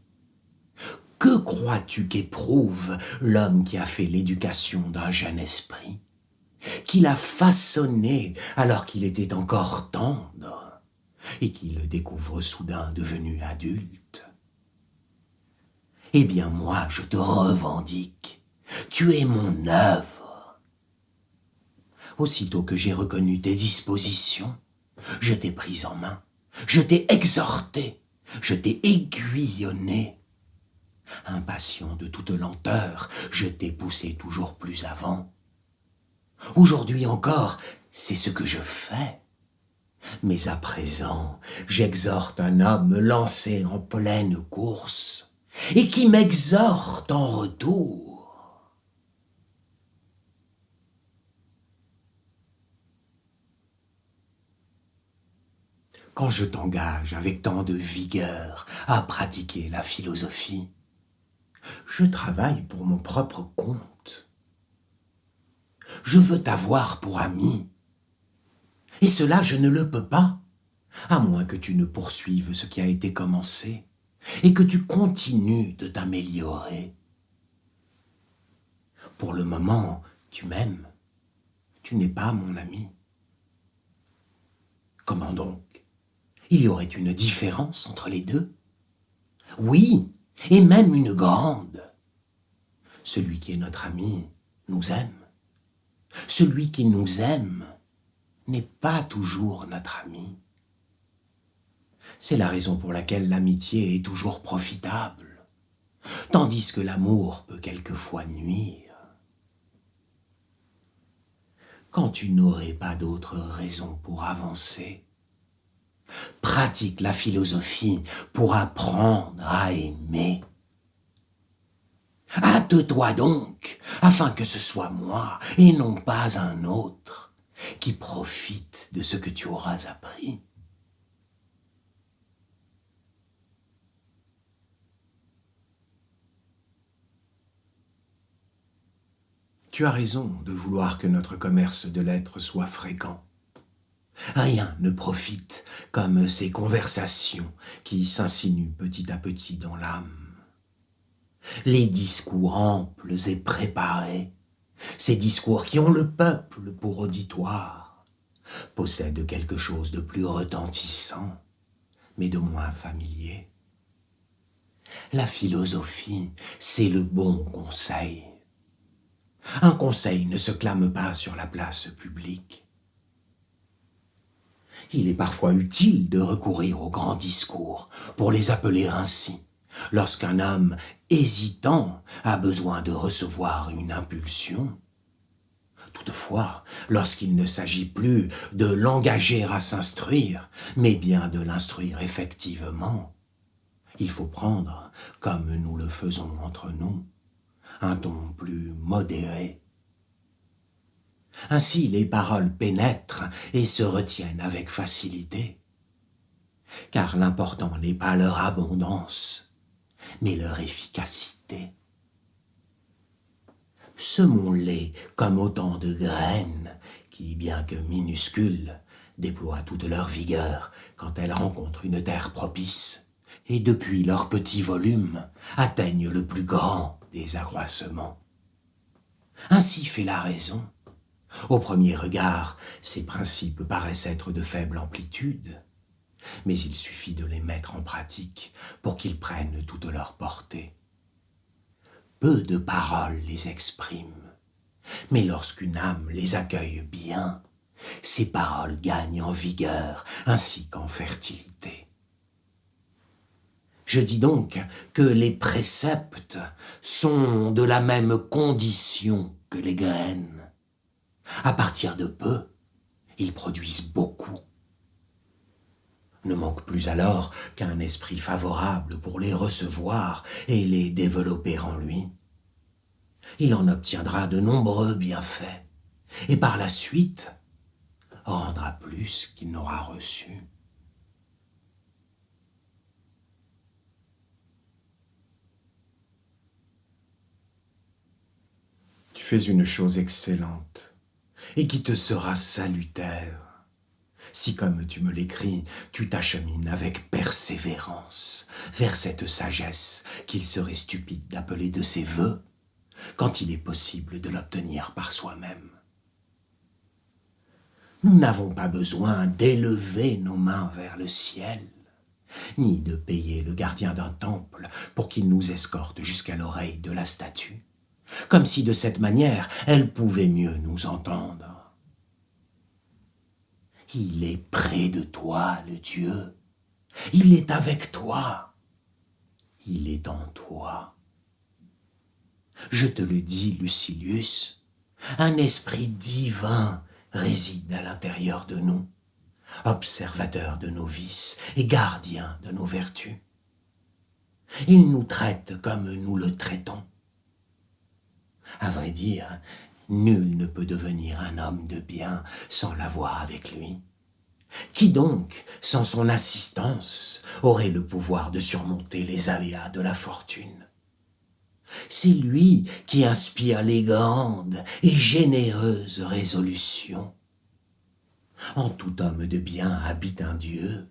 que crois-tu qu'éprouve l'homme qui a fait l'éducation d'un jeune esprit, qui l'a façonné alors qu'il était encore tendre, et qui le découvre soudain devenu adulte? Eh bien moi, je te revendique, tu es mon œuvre. Aussitôt que j'ai reconnu tes dispositions, je t'ai prise en main, je t'ai exhorté, je t'ai aiguillonné. Impatient de toute lenteur, je t'ai poussé toujours plus avant. Aujourd'hui encore, c'est ce que je fais. Mais à présent, j'exhorte un homme lancé en pleine course et qui m'exhorte en retour. Quand je t'engage avec tant de vigueur à pratiquer la philosophie, je travaille pour mon propre compte. Je veux t'avoir pour ami, et cela je ne le peux pas, à moins que tu ne poursuives ce qui a été commencé, et que tu continues de t'améliorer. Pour le moment, tu m'aimes, tu n'es pas mon ami. Comment donc? Il y aurait une différence entre les deux? Oui, et même une grande. Celui qui est notre ami nous aime. Celui qui nous aime n'est pas toujours notre ami. C'est la raison pour laquelle l'amitié est toujours profitable, tandis que l'amour peut quelquefois nuire. Quand tu n'aurais pas d'autre raison pour avancer, pratique la philosophie pour apprendre à aimer. Hâte-toi donc, afin que ce soit moi, et non pas un autre, qui profite de ce que tu auras appris. Tu as raison de vouloir que notre commerce de lettres soit fréquent. Rien ne profite comme ces conversations qui s'insinuent petit à petit dans l'âme. Les discours amples et préparés, ces discours qui ont le peuple pour auditoire, possèdent quelque chose de plus retentissant, mais de moins familier. La philosophie, c'est le bon conseil. Un conseil ne se clame pas sur la place publique. Il est parfois utile de recourir aux grands discours pour les appeler ainsi, lorsqu'un homme hésitant a besoin de recevoir une impulsion. Toutefois, lorsqu'il ne s'agit plus de l'engager à s'instruire, mais bien de l'instruire effectivement, il faut prendre, comme nous le faisons entre nous, un ton plus modéré. Ainsi les paroles pénètrent et se retiennent avec facilité, car l'important n'est pas leur abondance, mais leur efficacité. Semons-les comme autant de graines qui, bien que minuscules, déploient toute leur vigueur quand elles rencontrent une terre propice, et depuis leur petit volume atteignent le plus grand des accroissements. Ainsi fait la raison. Au premier regard, ces principes paraissent être de faible amplitude, mais il suffit de les mettre en pratique pour qu'ils prennent toute leur portée. Peu de paroles les expriment, mais lorsqu'une âme les accueille bien, ces paroles gagnent en vigueur ainsi qu'en fertilité. Je dis donc que les préceptes sont de la même condition que les graines. À partir de peu, ils produisent beaucoup. Ne manque plus alors qu'un esprit favorable pour les recevoir et les développer en lui. Il en obtiendra de nombreux bienfaits, et par la suite rendra plus qu'il n'aura reçu. Tu fais une chose excellente, et qui te sera salutaire, si, comme tu me l'écris, tu t'achemines avec persévérance vers cette sagesse qu'il serait stupide d'appeler de ses vœux, quand il est possible de l'obtenir par soi-même. Nous n'avons pas besoin d'élever nos mains vers le ciel, ni de payer le gardien d'un temple pour qu'il nous escorte jusqu'à l'oreille de la statue, comme si de cette manière elle pouvait mieux nous entendre. Il est près de toi, le Dieu. Il est avec toi. Il est en toi. Je te le dis, Lucilius, un esprit divin réside à l'intérieur de nous, observateur de nos vices et gardien de nos vertus. Il nous traite comme nous le traitons. À vrai dire, nul ne peut devenir un homme de bien sans l'avoir avec lui. Qui donc, sans son assistance, aurait le pouvoir de surmonter les aléas de la fortune? C'est lui qui inspire les grandes et généreuses résolutions. En tout homme de bien habite un Dieu.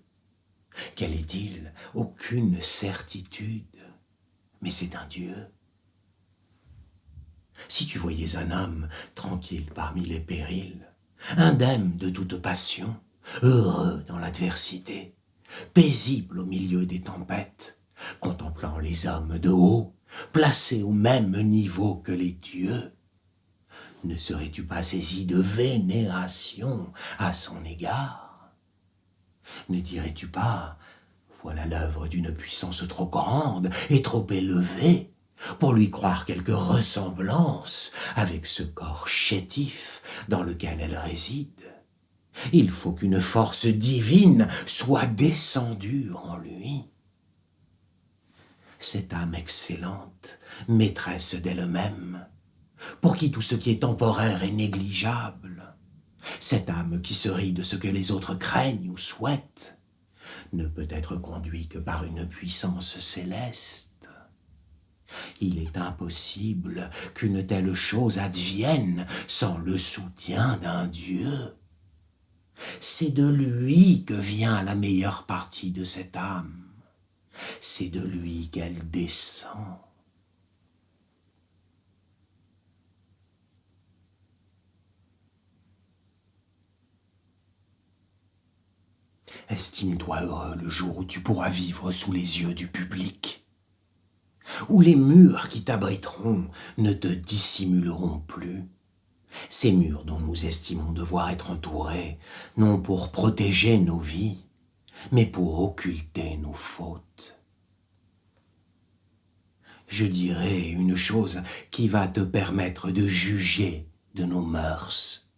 Quel est-il? Aucune certitude, mais c'est un Dieu. Si tu voyais un homme tranquille parmi les périls, indemne de toute passion, heureux dans l'adversité, paisible au milieu des tempêtes, contemplant les hommes de haut, placé au même niveau que les dieux, ne serais-tu pas saisi de vénération à son égard? Ne dirais-tu pas, voilà l'œuvre d'une puissance trop grande et trop élevée pour lui croire quelque ressemblance avec ce corps chétif dans lequel elle réside? Il faut qu'une force divine soit descendue en lui. Cette âme excellente, maîtresse d'elle-même, pour qui tout ce qui est temporaire est négligeable, cette âme qui se rit de ce que les autres craignent ou souhaitent, ne peut être conduite que par une puissance céleste. Il est impossible qu'une telle chose advienne sans le soutien d'un Dieu. C'est de lui que vient la meilleure partie de cette âme. C'est de lui qu'elle descend. Estime-toi heureux le jour où tu pourras vivre sous les yeux du public, où les murs qui t'abriteront ne te dissimuleront plus, Ces murs dont nous estimons devoir être entourés, non pour protéger nos vies, mais pour occulter nos fautes. Je dirai une chose qui va te permettre de juger de nos mœurs.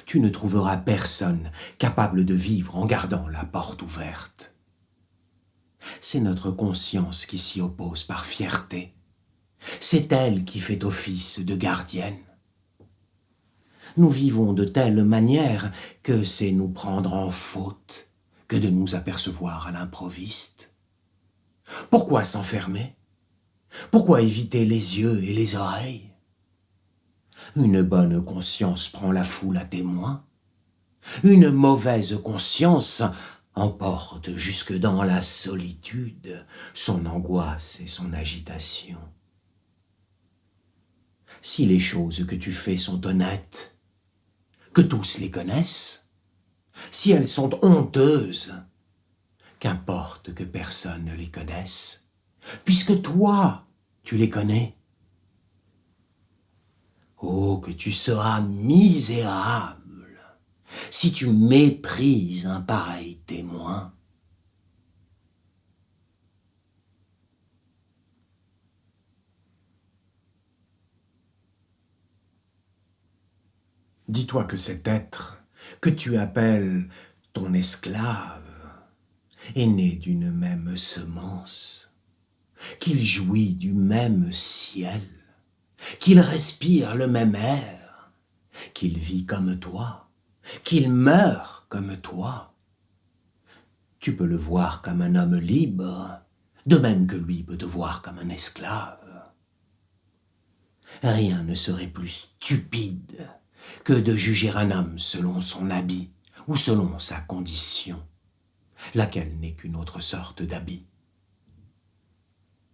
Tu ne trouveras personne capable de vivre en gardant la porte ouverte. C'est notre conscience qui s'y oppose par fierté. C'est elle qui fait office de gardienne. Nous vivons de telle manière que c'est nous prendre en faute que de nous apercevoir à l'improviste. Pourquoi s'enfermer? Pourquoi éviter les yeux et les oreilles? Une bonne conscience prend la foule à témoin. Une mauvaise conscience emporte jusque dans la solitude son angoisse et son agitation. Si les choses que tu fais sont honnêtes, que tous les connaissent, si elles sont honteuses, qu'importe que personne ne les connaisse, puisque toi, tu les connais. Oh, que tu seras misérable si tu méprises un pareil témoin. Dis-toi que cet être que tu appelles ton esclave est né d'une même semence, qu'il jouit du même ciel, qu'il respire le même air, qu'il vit comme toi, qu'il meurt comme toi. Tu peux le voir comme un homme libre, de même que lui peut te voir comme un esclave. Rien ne serait plus stupide que de juger un homme selon son habit ou selon sa condition, laquelle n'est qu'une autre sorte d'habit.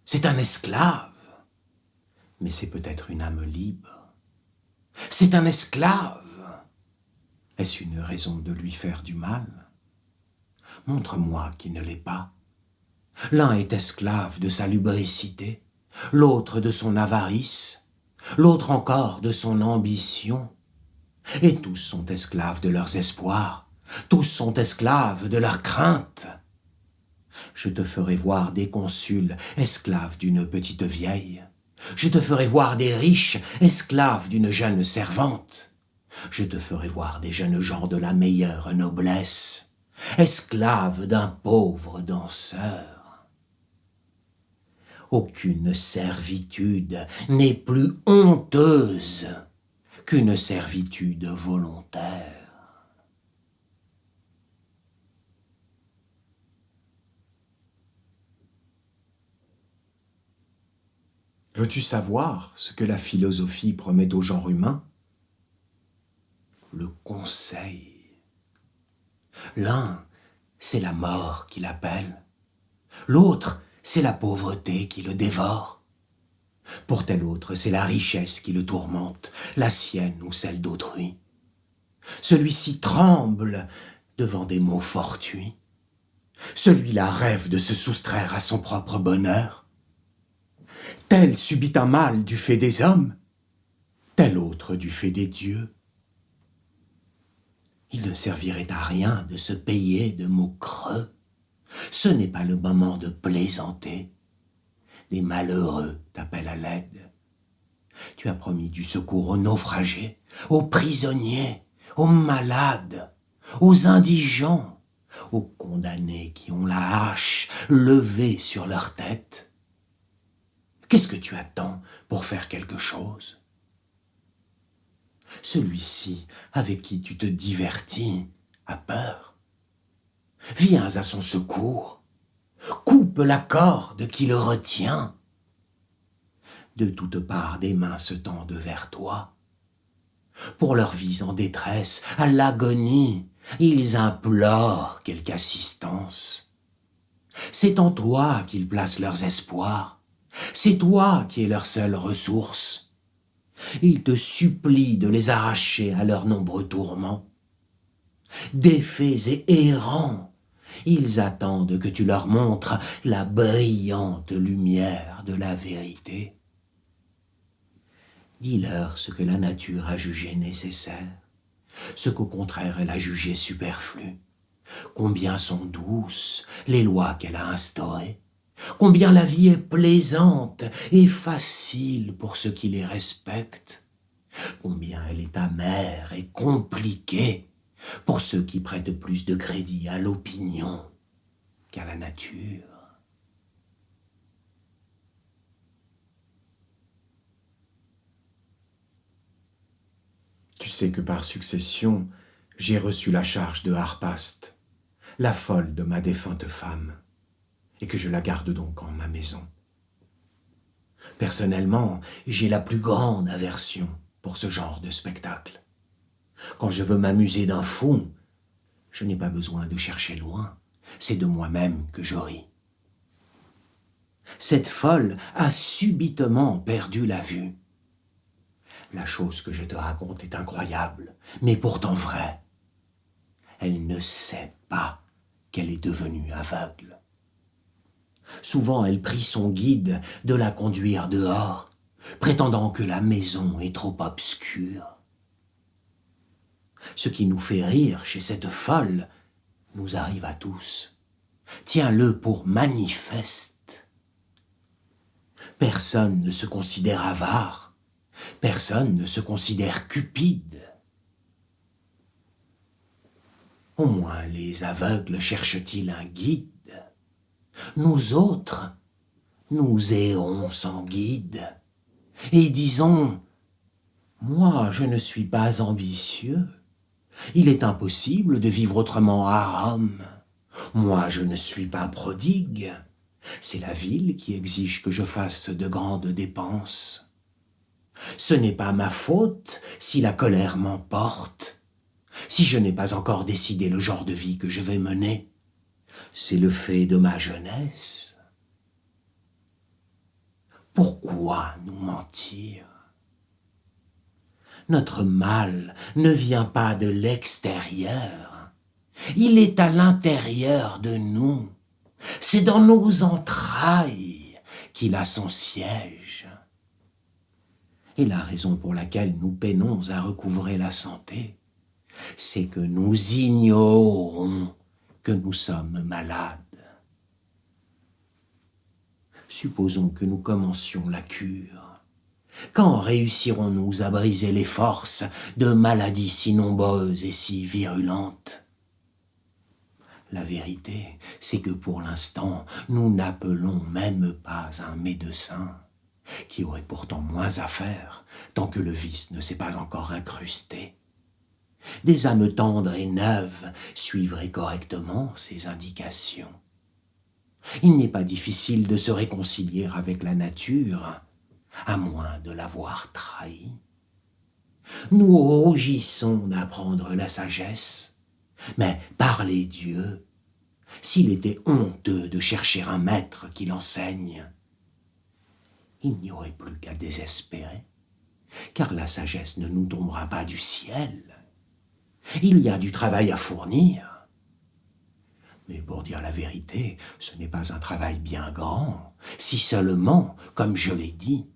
C'est un esclave, mais c'est peut-être une âme libre. C'est un esclave. Est-ce une raison de lui faire du mal? Montre-moi qu'il ne l'est pas. L'un est esclave de sa lubricité, l'autre de son avarice, l'autre encore de son ambition. Et tous sont esclaves de leurs espoirs, tous sont esclaves de leurs craintes. Je te ferai voir des consuls esclaves d'une petite vieille. Je te ferai voir des riches esclaves d'une jeune servante. Je te ferai voir des jeunes gens de la meilleure noblesse, esclaves d'un pauvre danseur. Aucune servitude n'est plus honteuse qu'une servitude volontaire. Veux-tu savoir ce que la philosophie promet au genre humain? Le conseil. L'un, c'est la mort qui l'appelle. L'autre, c'est la pauvreté qui le dévore. Pour tel autre, c'est la richesse qui le tourmente, la sienne ou celle d'autrui. Celui-ci tremble devant des maux fortuits. Celui-là rêve de se soustraire à son propre bonheur. Tel subit un mal du fait des hommes, tel autre du fait des dieux. Il ne servirait à rien de se payer de mots creux. Ce n'est pas le moment de plaisanter. Des malheureux t'appellent à l'aide. Tu as promis du secours aux naufragés, aux prisonniers, aux malades, aux indigents, aux condamnés qui ont la hache levée sur leur tête. Qu'est-ce que tu attends pour faire quelque chose? Celui-ci avec qui tu te divertis a peur. Viens à son secours. Coupe la corde qui le retient. De toutes parts, des mains se tendent vers toi. Pour leur vie en détresse, à l'agonie, ils implorent quelque assistance. C'est en toi qu'ils placent leurs espoirs. C'est toi qui es leur seule ressource. Ils te supplient de les arracher à leurs nombreux tourments. Défaits et errants, ils attendent que tu leur montres la brillante lumière de la vérité. Dis-leur ce que la nature a jugé nécessaire, ce qu'au contraire elle a jugé superflu. Combien sont douces les lois qu'elle a instaurées, combien la vie est plaisante et facile pour ceux qui les respectent, combien elle est amère et compliquée pour ceux qui prêtent plus de crédit à l'opinion qu'à la nature. Tu sais que par succession, j'ai reçu la charge de Harpaste, la folle de ma défunte femme, et que je la garde donc en ma maison. Personnellement, j'ai la plus grande aversion pour ce genre de spectacle. Quand je veux m'amuser d'un fou, je n'ai pas besoin de chercher loin, c'est de moi-même que je ris. Cette folle a subitement perdu la vue. La chose que je te raconte est incroyable, mais pourtant vraie. Elle ne sait pas qu'elle est devenue aveugle. Souvent, elle prie son guide de la conduire dehors, prétendant que la maison est trop obscure. Ce qui nous fait rire chez cette folle nous arrive à tous. Tiens-le pour manifeste. Personne ne se considère avare, personne ne se considère cupide. Au moins les aveugles cherchent-ils un guide. Nous autres, nous errons sans guide, et disons « Moi, je ne suis pas ambitieux. Il est impossible de vivre autrement à Rome. Moi, je ne suis pas prodigue. C'est la ville qui exige que je fasse de grandes dépenses. Ce n'est pas ma faute si la colère m'emporte, si je n'ai pas encore décidé le genre de vie que je vais mener. C'est le fait de ma jeunesse. » Pourquoi nous mentir? Notre mal ne vient pas de l'extérieur. Il est à l'intérieur de nous. C'est dans nos entrailles qu'il a son siège. Et la raison pour laquelle nous peinons à recouvrer la santé, c'est que nous ignorons que nous sommes malades. Supposons que nous commencions la cure. Quand réussirons-nous à briser les forces de maladies si nombreuses et si virulentes? La vérité, c'est que pour l'instant, nous n'appelons même pas un médecin, qui aurait pourtant moins à faire, tant que le vice ne s'est pas encore incrusté. Des âmes tendres et neuves suivraient correctement ces indications. Il n'est pas difficile de se réconcilier avec la nature, à moins de l'avoir trahie. Nous rougissons d'apprendre la sagesse, mais par les dieux, s'il était honteux de chercher un maître qui l'enseigne, il n'y aurait plus qu'à désespérer, car la sagesse ne nous tombera pas du ciel. Il y a du travail à fournir. Mais pour dire la vérité, ce n'est pas un travail bien grand, si seulement, comme je l'ai dit,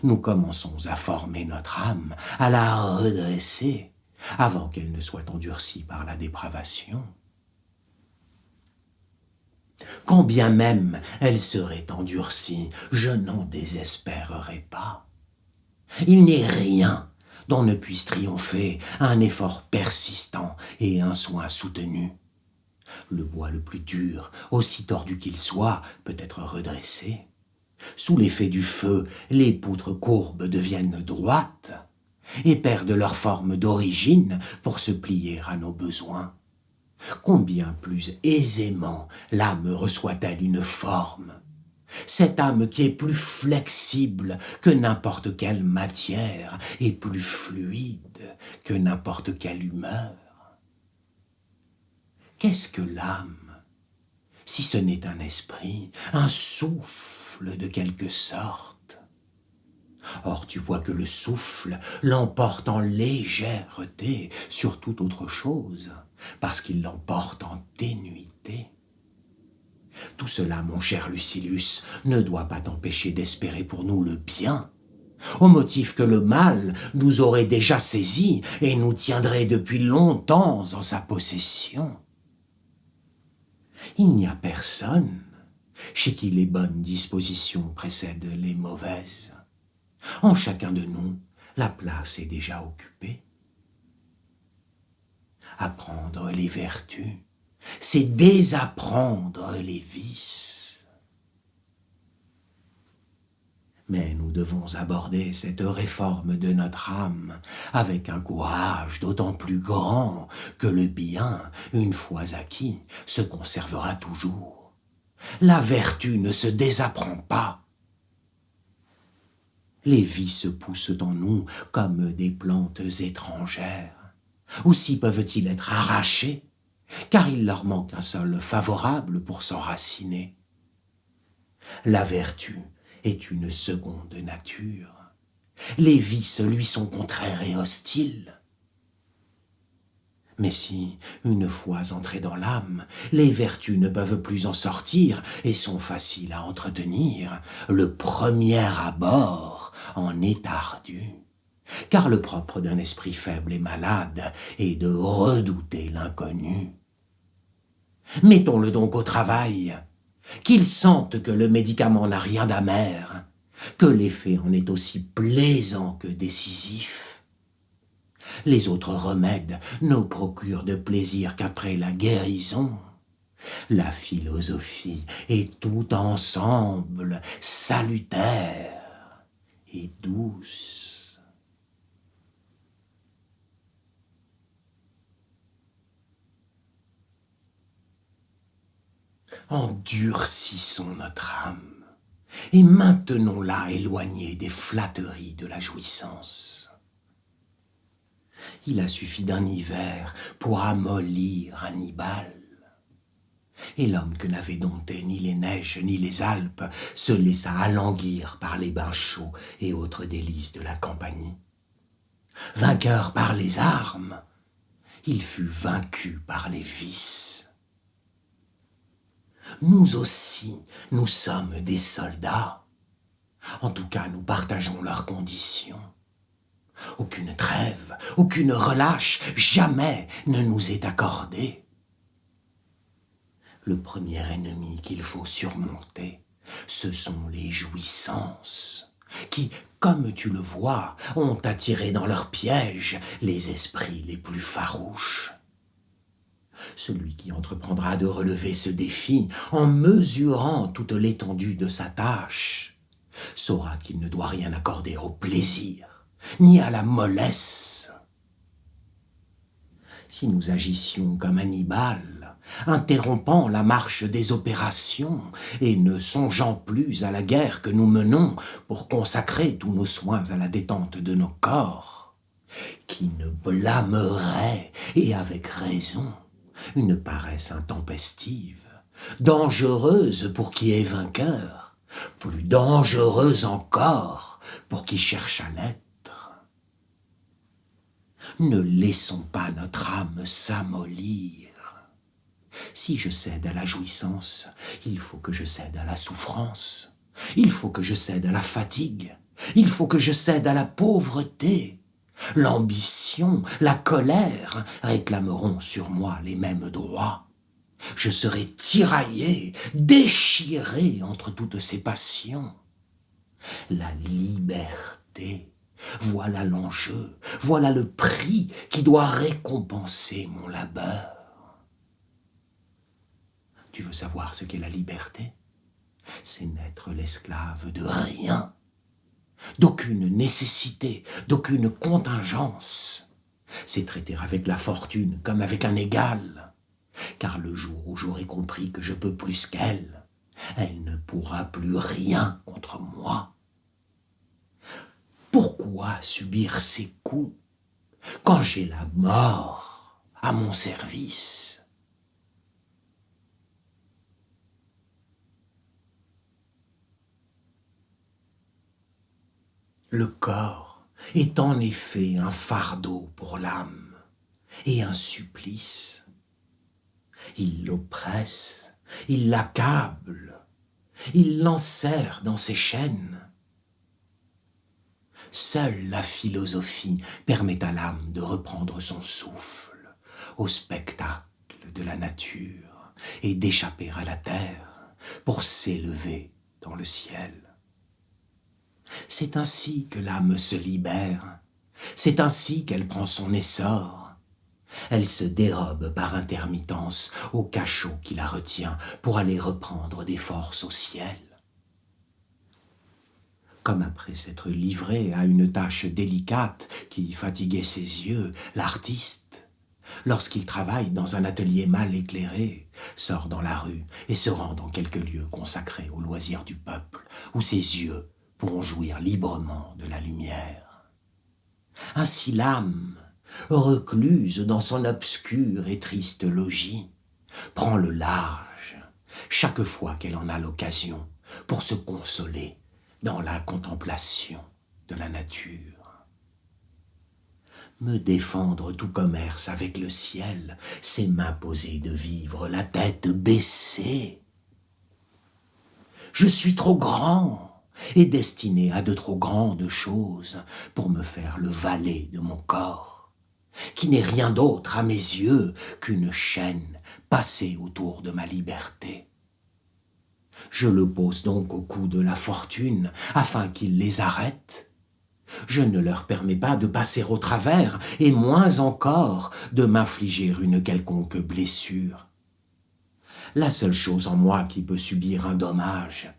nous commençons à former notre âme, à la redresser, avant qu'elle ne soit endurcie par la dépravation. Quand bien même elle serait endurcie, je n'en désespérerai pas. Il n'est rien dont ne puisse triompher un effort persistant et un soin soutenu. Le bois le plus dur, aussi tordu qu'il soit, peut être redressé. Sous l'effet du feu, les poutres courbes deviennent droites et perdent leur forme d'origine pour se plier à nos besoins. Combien plus aisément l'âme reçoit-elle une forme, cette âme qui est plus flexible que n'importe quelle matière et plus fluide que n'importe quelle humeur. Qu'est-ce que l'âme, si ce n'est un esprit, un souffle de quelque sorte? Or, tu vois que le souffle l'emporte en légèreté sur toute autre chose, parce qu'il l'emporte en ténuité. Tout cela, mon cher Lucilius, ne doit pas t'empêcher d'espérer pour nous le bien, au motif que le mal nous aurait déjà saisis et nous tiendrait depuis longtemps en sa possession. Il n'y a personne chez qui les bonnes dispositions précèdent les mauvaises. En chacun de nous, la place est déjà occupée. Apprendre les vertus, c'est désapprendre les vices. Mais nous devons aborder cette réforme de notre âme avec un courage d'autant plus grand que le bien, une fois acquis, se conservera toujours. La vertu ne se désapprend pas. Les vices poussent en nous comme des plantes étrangères. Aussi peuvent-ils être arrachés, car il leur manque un sol favorable pour s'enraciner. La vertu est une seconde nature. Les vices lui sont contraires et hostiles. Mais si, une fois entrées dans l'âme, les vertus ne peuvent plus en sortir et sont faciles à entretenir, le premier abord en est ardu. Car le propre d'un esprit faible et malade est de redouter l'inconnu. Mettons-le donc au travail, qu'il sente que le médicament n'a rien d'amer, que l'effet en est aussi plaisant que décisif. Les autres remèdes ne procurent de plaisir qu'après la guérison. La philosophie est tout ensemble salutaire et douce. Endurcissons notre âme et maintenons-la éloignée des flatteries de la jouissance. Il a suffi d'un hiver pour amollir Hannibal. Et l'homme que n'avaient dompté ni les neiges ni les Alpes se laissa alanguir par les bains chauds et autres délices de la campagne. Vainqueur par les armes, il fut vaincu par les vices. Nous aussi, nous sommes des soldats. En tout cas, nous partageons leurs conditions. Aucune trêve, aucune relâche, jamais ne nous est accordée. Le premier ennemi qu'il faut surmonter, ce sont les jouissances, qui, comme tu le vois, ont attiré dans leur piège les esprits les plus farouches. Celui qui entreprendra de relever ce défi en mesurant toute l'étendue de sa tâche saura qu'il ne doit rien accorder au plaisir, ni à la mollesse. Si nous agissions comme Hannibal, interrompant la marche des opérations et ne songeant plus à la guerre que nous menons pour consacrer tous nos soins à la détente de nos corps, qui ne blâmerait, et avec raison, une paresse intempestive, dangereuse pour qui est vainqueur, plus dangereuse encore pour qui cherche à l'être. Ne laissons pas notre âme s'amollir. Si je cède à la jouissance, il faut que je cède à la souffrance, il faut que je cède à la fatigue, il faut que je cède à la pauvreté. L'ambition, la colère réclameront sur moi les mêmes droits. Je serai tiraillé, déchiré entre toutes ces passions. La liberté, voilà l'enjeu, voilà le prix qui doit récompenser mon labeur. Tu veux savoir ce qu'est la liberté? C'est n'être l'esclave de rien, d'aucune nécessité, d'aucune contingence. C'est traiter avec la fortune comme avec un égal, car le jour où j'aurai compris que je peux plus qu'elle, elle ne pourra plus rien contre moi. Pourquoi subir ces coups quand j'ai la mort à mon service? Le corps est en effet un fardeau pour l'âme et un supplice. Il l'oppresse, il l'accable, il l'enserre dans ses chaînes. Seule la philosophie permet à l'âme de reprendre son souffle au spectacle de la nature et d'échapper à la terre pour s'élever dans le ciel. C'est ainsi que l'âme se libère, c'est ainsi qu'elle prend son essor. Elle se dérobe par intermittence au cachot qui la retient pour aller reprendre des forces au ciel. Comme après s'être livré à une tâche délicate qui fatiguait ses yeux, l'artiste, lorsqu'il travaille dans un atelier mal éclairé, sort dans la rue et se rend dans quelques lieux consacrés aux loisirs du peuple, où ses yeux pourront jouir librement de la lumière. Ainsi l'âme, recluse dans son obscur et triste logis, prend le large chaque fois qu'elle en a l'occasion pour se consoler dans la contemplation de la nature. Me défendre tout commerce avec le ciel, c'est m'imposer de vivre la tête baissée. Je suis trop grand et destiné à de trop grandes choses pour me faire le valet de mon corps, qui n'est rien d'autre à mes yeux qu'une chaîne passée autour de ma liberté. Je le pose donc au cou de la fortune afin qu'il les arrête. Je ne leur permets pas de passer au travers et moins encore de m'infliger une quelconque blessure. La seule chose en moi qui peut subir un dommage,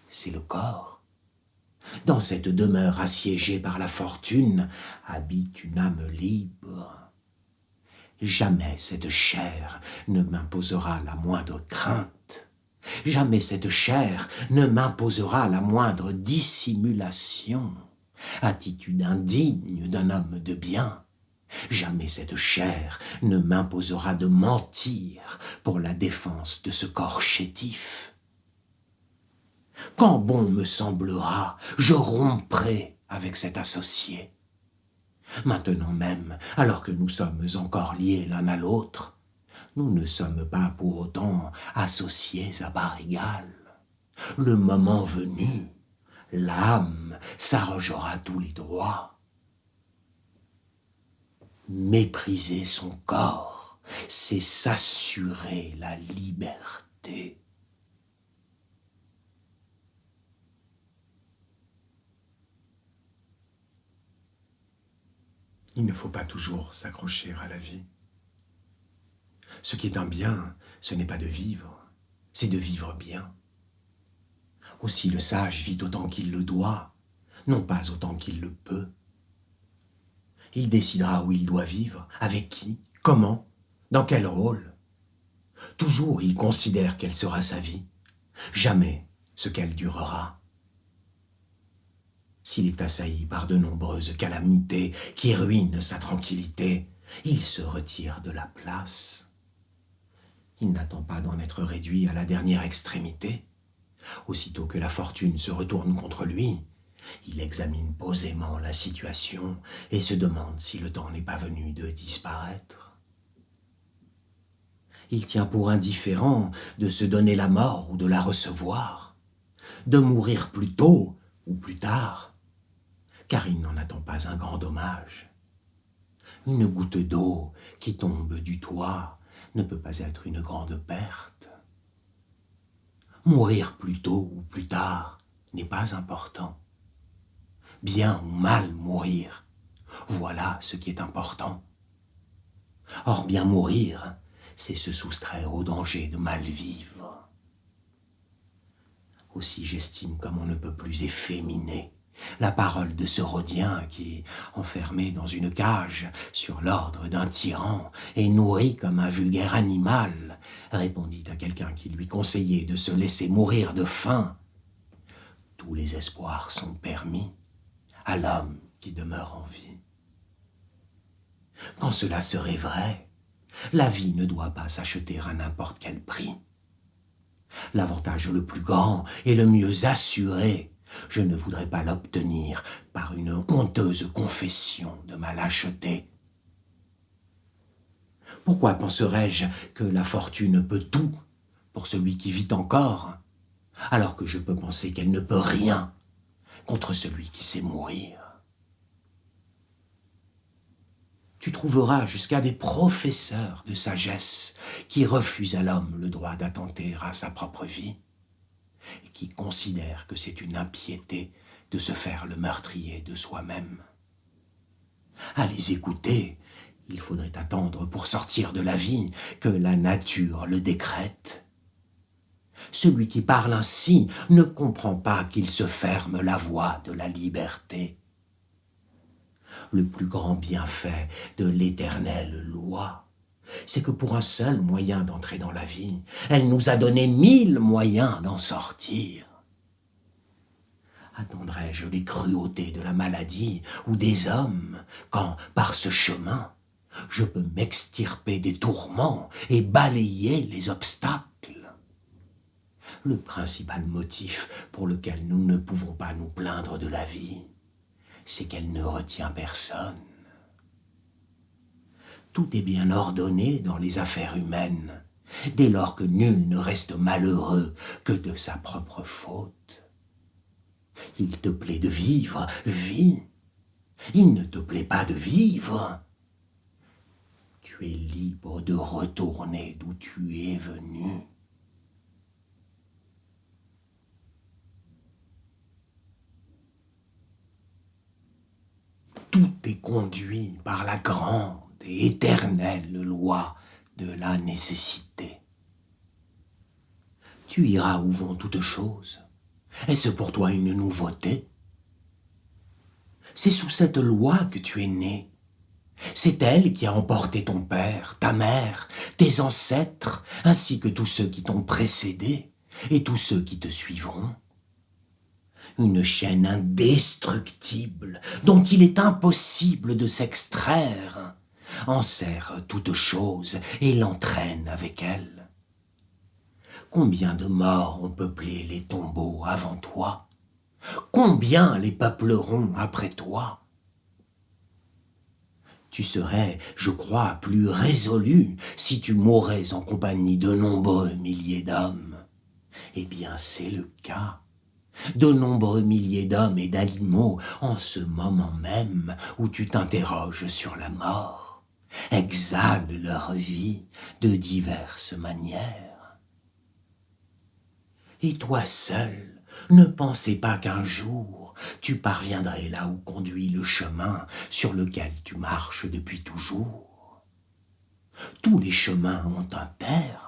c'est le corps. Dans cette demeure assiégée par la fortune habite une âme libre. Jamais cette chair ne m'imposera la moindre crainte. Jamais cette chair ne m'imposera la moindre dissimulation, attitude indigne d'un homme de bien. Jamais cette chair ne m'imposera de mentir pour la défense de ce corps chétif. Quand bon me semblera, je romprai avec cet associé. Maintenant même, alors que nous sommes encore liés l'un à l'autre, nous ne sommes pas pour autant associés à part égale. Le moment venu, l'âme s'arrogera tous les droits. Mépriser son corps, c'est s'assurer la liberté. Il ne faut pas toujours s'accrocher à la vie. Ce qui est un bien, ce n'est pas de vivre, c'est de vivre bien. Aussi le sage vit autant qu'il le doit, non pas autant qu'il le peut. Il décidera où il doit vivre, avec qui, comment, dans quel rôle. Toujours il considère quelle sera sa vie, jamais ce qu'elle durera. S'il est assailli par de nombreuses calamités qui ruinent sa tranquillité, il se retire de la place. Il n'attend pas d'en être réduit à la dernière extrémité. Aussitôt que la fortune se retourne contre lui, il examine posément la situation et se demande si le temps n'est pas venu de disparaître. Il tient pour indifférent de se donner la mort ou de la recevoir, de mourir plus tôt ou plus tard, car il n'en attend pas un grand dommage. Une goutte d'eau qui tombe du toit ne peut pas être une grande perte. Mourir plus tôt ou plus tard n'est pas important. Bien ou mal mourir, voilà ce qui est important. Or bien mourir, c'est se soustraire au danger de mal vivre. Aussi j'estime comme on ne peut plus efféminer la parole de ce Rhodien qui, enfermé dans une cage sur l'ordre d'un tyran et nourri comme un vulgaire animal, répondit à quelqu'un qui lui conseillait de se laisser mourir de faim. Tous les espoirs sont permis à l'homme qui demeure en vie. Quand cela serait vrai, la vie ne doit pas s'acheter à n'importe quel prix. L'avantage le plus grand et le mieux assuré, je ne voudrais pas l'obtenir par une honteuse confession de ma lâcheté. Pourquoi penserais-je que la fortune peut tout pour celui qui vit encore, alors que je peux penser qu'elle ne peut rien, contre celui qui sait mourir. Tu trouveras jusqu'à des professeurs de sagesse qui refusent à l'homme le droit d'attenter à sa propre vie et qui considèrent que c'est une impiété de se faire le meurtrier de soi-même. À les écouter, il faudrait attendre pour sortir de la vie que la nature le décrète. Celui qui parle ainsi ne comprend pas qu'il se ferme la voie de la liberté. Le plus grand bienfait de l'éternelle loi, c'est que pour un seul moyen d'entrer dans la vie, elle nous a donné 1000 moyens d'en sortir. Attendrai-je les cruautés de la maladie ou des hommes quand, par ce chemin, je peux m'extirper des tourments et balayer les obstacles? Le principal motif pour lequel nous ne pouvons pas nous plaindre de la vie, c'est qu'elle ne retient personne. Tout est bien ordonné dans les affaires humaines, dès lors que nul ne reste malheureux que de sa propre faute. Il te plaît de vivre, vis. Il ne te plaît pas de vivre. Tu es libre de retourner d'où tu es venu. Tout est conduit par la grande et éternelle loi de la nécessité. Tu iras où vont toutes choses. Est-ce pour toi une nouveauté? C'est sous cette loi que tu es né. C'est elle qui a emporté ton père, ta mère, tes ancêtres, ainsi que tous ceux qui t'ont précédé et tous ceux qui te suivront. Une chaîne indestructible dont il est impossible de s'extraire enserre toute chose et l'entraîne avec elle. Combien de morts ont peuplé les tombeaux avant toi? Combien les peupleront après toi? Tu serais, je crois, plus résolu si tu mourais en compagnie de nombreux milliers d'hommes. Eh bien, c'est le cas. De nombreux milliers d'hommes et d'animaux, en ce moment même où tu t'interroges sur la mort, exhalent leur vie de diverses manières. Et toi seul, ne pensez pas qu'un jour tu parviendrais là où conduit le chemin sur lequel tu marches depuis toujours. Tous les chemins ont un terme.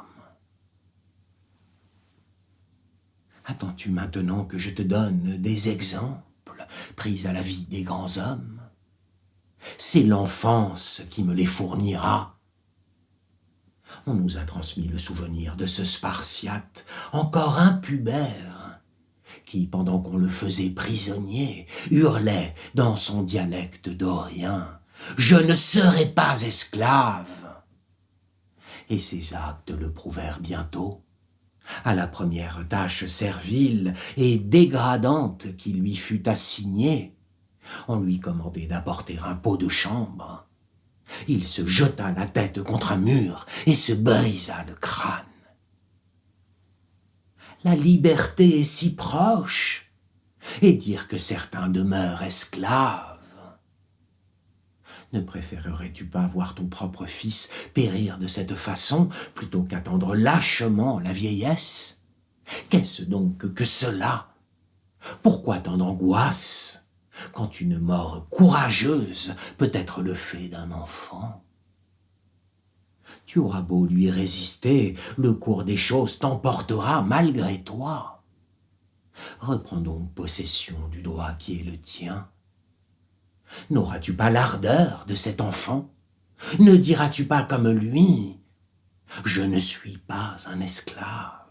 Attends-tu maintenant que je te donne des exemples pris à la vie des grands hommes? C'est l'enfance qui me les fournira. On nous a transmis le souvenir de ce Spartiate, encore impubère, qui, pendant qu'on le faisait prisonnier, hurlait dans son dialecte dorien « Je ne serai pas esclave !» Et ses actes le prouvèrent bientôt. À la première tâche servile et dégradante qui lui fut assignée, on lui commandait d'apporter un pot de chambre. Il se jeta la tête contre un mur et se brisa le crâne. La liberté est si proche, et dire que certains demeurent esclaves. Ne préférerais-tu pas voir ton propre fils périr de cette façon plutôt qu'attendre lâchement la vieillesse? Qu'est-ce donc que cela? Pourquoi tant d'angoisse quand une mort courageuse peut être le fait d'un enfant? Tu auras beau lui résister, le cours des choses t'emportera malgré toi. Reprends donc possession du droit qui est le tien. N'auras-tu pas l'ardeur de cet enfant? Ne diras-tu pas comme lui « Je ne suis pas un esclave ».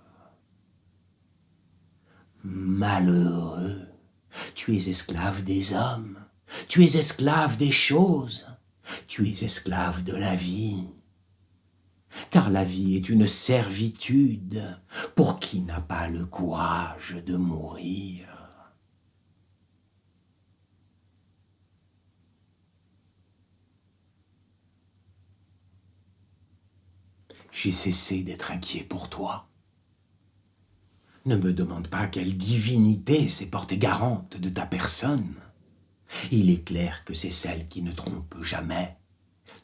Malheureux, tu es esclave des hommes, tu es esclave des choses, tu es esclave de la vie. Car la vie est une servitude pour qui n'a pas le courage de mourir. J'ai cessé d'être inquiet pour toi. Ne me demande pas quelle divinité s'est portée garante de ta personne. Il est clair que c'est celle qui ne trompe jamais,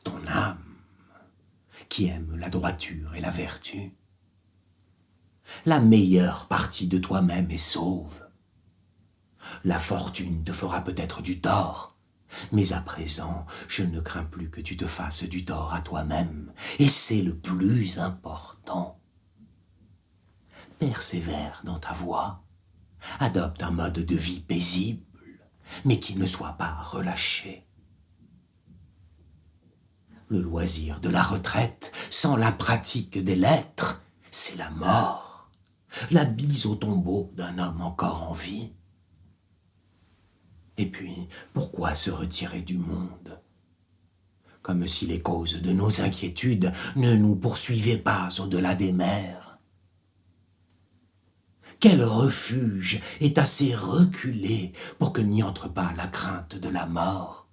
ton âme, qui aime la droiture et la vertu. La meilleure partie de toi-même est sauve. La fortune te fera peut-être du tort, mais à présent, je ne crains plus que tu te fasses du tort à toi-même, et c'est le plus important. Persévère dans ta voie, adopte un mode de vie paisible, mais qui ne soit pas relâché. Le loisir de la retraite, sans la pratique des lettres, c'est la mort, la bise au tombeau d'un homme encore en vie. Et puis, pourquoi se retirer du monde? Comme si les causes de nos inquiétudes ne nous poursuivaient pas au-delà des mers. Quel refuge est assez reculé pour que n'y entre pas la crainte de la mort?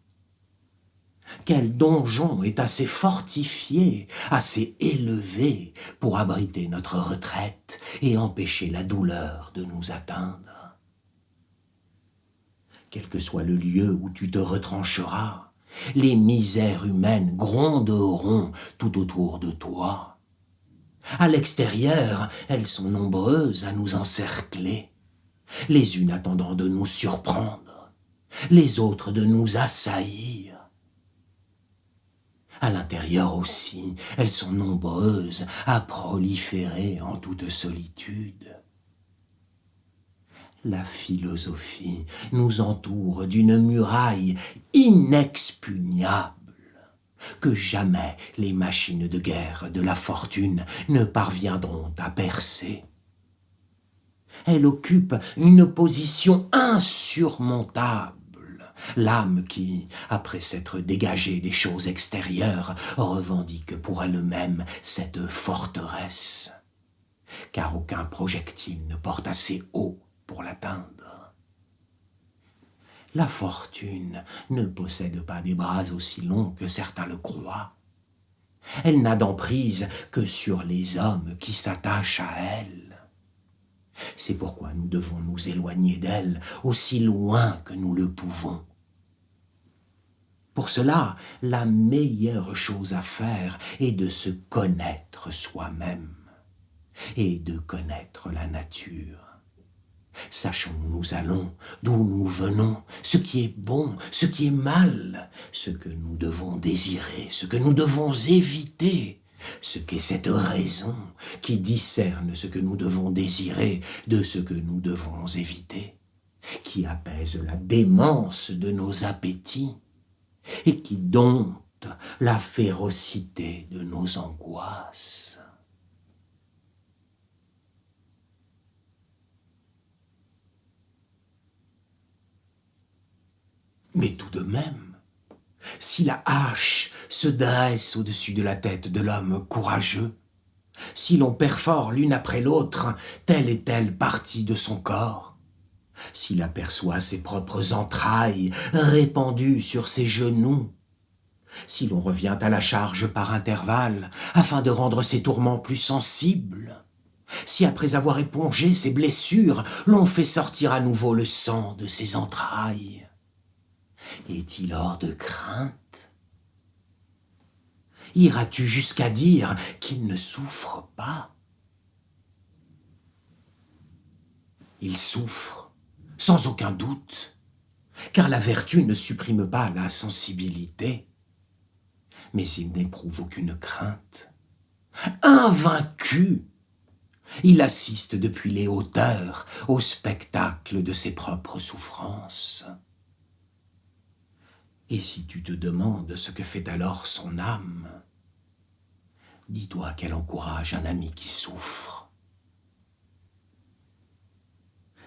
Quel donjon est assez fortifié, assez élevé pour abriter notre retraite et empêcher la douleur de nous atteindre? Quel que soit le lieu où tu te retrancheras, les misères humaines gronderont tout autour de toi. À l'extérieur, elles sont nombreuses à nous encercler, les unes attendant de nous surprendre, les autres de nous assaillir. À l'intérieur aussi, elles sont nombreuses à proliférer en toute solitude. La philosophie nous entoure d'une muraille inexpugnable que jamais les machines de guerre de la fortune ne parviendront à percer. Elle occupe une position insurmontable. L'âme qui, après s'être dégagée des choses extérieures, revendique pour elle-même cette forteresse, car aucun projectile ne porte assez haut pour l'atteindre. La fortune ne possède pas des bras aussi longs que certains le croient. Elle n'a d'emprise que sur les hommes qui s'attachent à elle. C'est pourquoi nous devons nous éloigner d'elle aussi loin que nous le pouvons. Pour cela, la meilleure chose à faire est de se connaître soi-même et de connaître la nature. Sachons où nous allons, d'où nous venons, ce qui est bon, ce qui est mal, ce que nous devons désirer, ce que nous devons éviter, ce qu'est cette raison qui discerne ce que nous devons désirer de ce que nous devons éviter, qui apaise la démence de nos appétits et qui dompte la férocité de nos angoisses. Mais tout de même, si la hache se dresse au-dessus de la tête de l'homme courageux, si l'on perfore l'une après l'autre telle et telle partie de son corps, s'il aperçoit ses propres entrailles répandues sur ses genoux, si l'on revient à la charge par intervalles afin de rendre ses tourments plus sensibles, si après avoir épongé ses blessures, l'on fait sortir à nouveau le sang de ses entrailles, est-il hors de crainte? Iras-tu jusqu'à dire qu'il ne souffre pas? Il souffre, sans aucun doute, car la vertu ne supprime pas la sensibilité, mais il n'éprouve aucune crainte. Invaincu, il assiste depuis les hauteurs au spectacle de ses propres souffrances. Et si tu te demandes ce que fait alors son âme, dis-toi qu'elle encourage un ami qui souffre.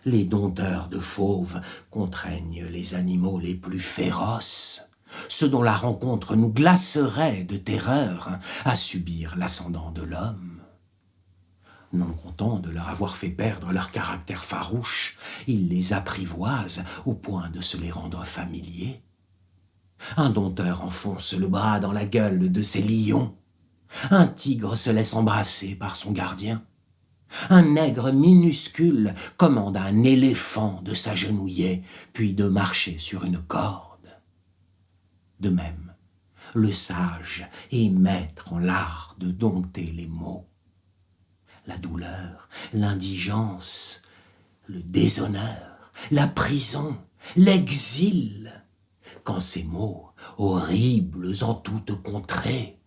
Les dompteurs de fauves contraignent les animaux les plus féroces, ceux dont la rencontre nous glacerait de terreur à subir l'ascendant de l'homme. Non contents de leur avoir fait perdre leur caractère farouche, ils les apprivoisent au point de se les rendre familiers. Un dompteur enfonce le bras dans la gueule de ses lions. Un tigre se laisse embrasser par son gardien. Un nègre minuscule commande à un éléphant de s'agenouiller, puis de marcher sur une corde. De même, le sage est maître en l'art de dompter les maux. La douleur, l'indigence, le déshonneur, la prison, l'exil, quand ces maux, horribles en toute contrée,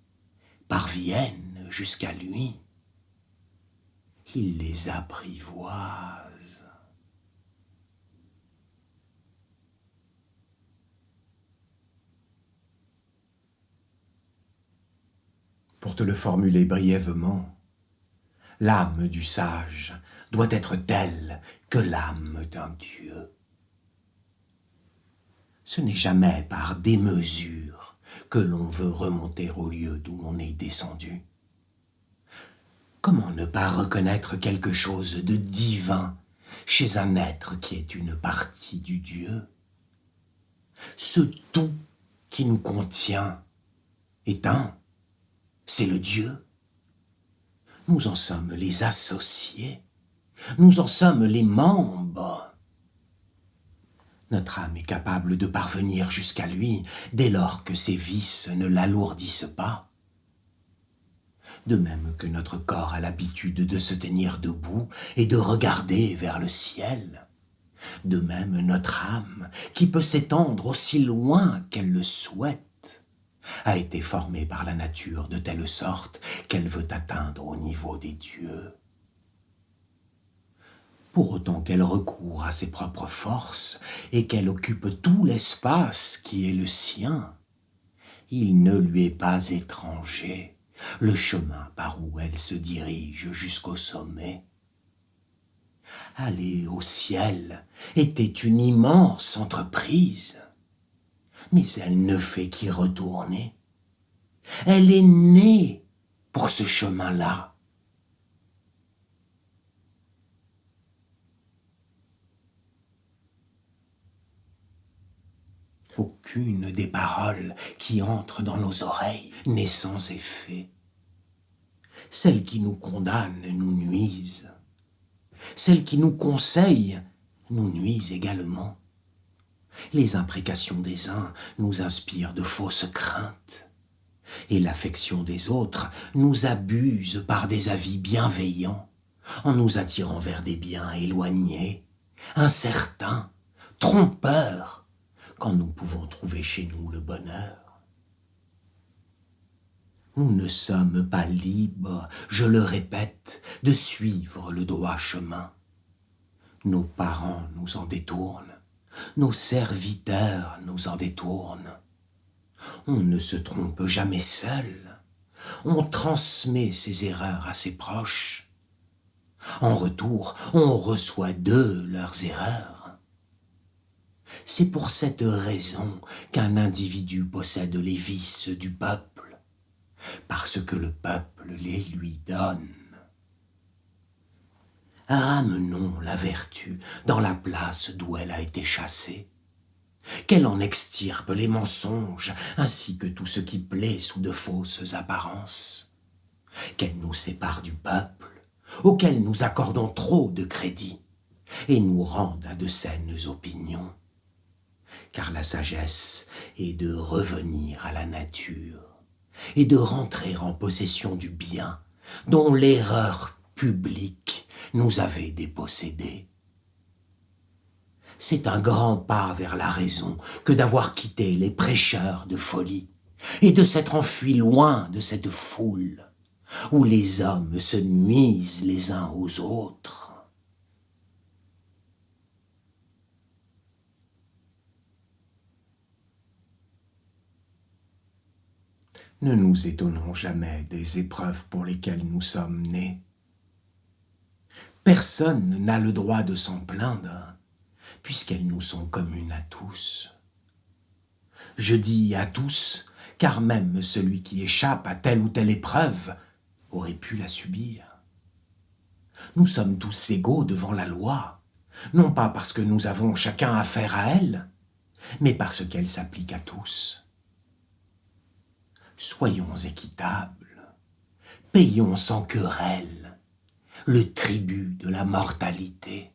parviennent jusqu'à lui, il les apprivoise. Pour te le formuler brièvement, l'âme du sage doit être telle que l'âme d'un Dieu. Ce n'est jamais par démesure que l'on veut remonter au lieu d'où l'on est descendu. Comment ne pas reconnaître quelque chose de divin chez un être qui est une partie du Dieu? Ce tout qui nous contient est un, c'est le Dieu. Nous en sommes les associés, nous en sommes les membres. Notre âme est capable de parvenir jusqu'à lui dès lors que ses vices ne l'alourdissent pas. De même que notre corps a l'habitude de se tenir debout et de regarder vers le ciel, de même notre âme, qui peut s'étendre aussi loin qu'elle le souhaite, a été formée par la nature de telle sorte qu'elle veut atteindre au niveau des dieux. Pour autant qu'elle recourt à ses propres forces et qu'elle occupe tout l'espace qui est le sien, il ne lui est pas étranger le chemin par où elle se dirige jusqu'au sommet. Aller au ciel était une immense entreprise, mais elle ne fait qu'y retourner. Elle est née pour ce chemin-là. Aucune des paroles qui entrent dans nos oreilles n'est sans effet. Celles qui nous condamnent nous nuisent. Celles qui nous conseillent nous nuisent également. Les imprécations des uns nous inspirent de fausses craintes, et l'affection des autres nous abuse par des avis bienveillants, en nous attirant vers des biens éloignés, incertains, trompeurs, quand nous pouvons trouver chez nous le bonheur. Nous ne sommes pas libres, je le répète, de suivre le droit chemin. Nos parents nous en détournent, nos serviteurs nous en détournent. On ne se trompe jamais seul, on transmet ses erreurs à ses proches. En retour, on reçoit d'eux leurs erreurs. C'est pour cette raison qu'un individu possède les vices du peuple, parce que le peuple les lui donne. Ramenons la vertu dans la place d'où elle a été chassée, qu'elle en extirpe les mensonges ainsi que tout ce qui plaît sous de fausses apparences, qu'elle nous sépare du peuple, auquel nous accordons trop de crédit, et nous rende à de saines opinions. Car la sagesse est de revenir à la nature et de rentrer en possession du bien dont l'erreur publique nous avait dépossédés. C'est un grand pas vers la raison que d'avoir quitté les prêcheurs de folie et de s'être enfui loin de cette foule où les hommes se nuisent les uns aux autres. Ne nous étonnons jamais des épreuves pour lesquelles nous sommes nés. Personne n'a le droit de s'en plaindre, puisqu'elles nous sont communes à tous. Je dis à tous, car même celui qui échappe à telle ou telle épreuve aurait pu la subir. Nous sommes tous égaux devant la loi, non pas parce que nous avons chacun affaire à elle, mais parce qu'elle s'applique à tous. Soyons équitables, payons sans querelle, le tribut de la mortalité.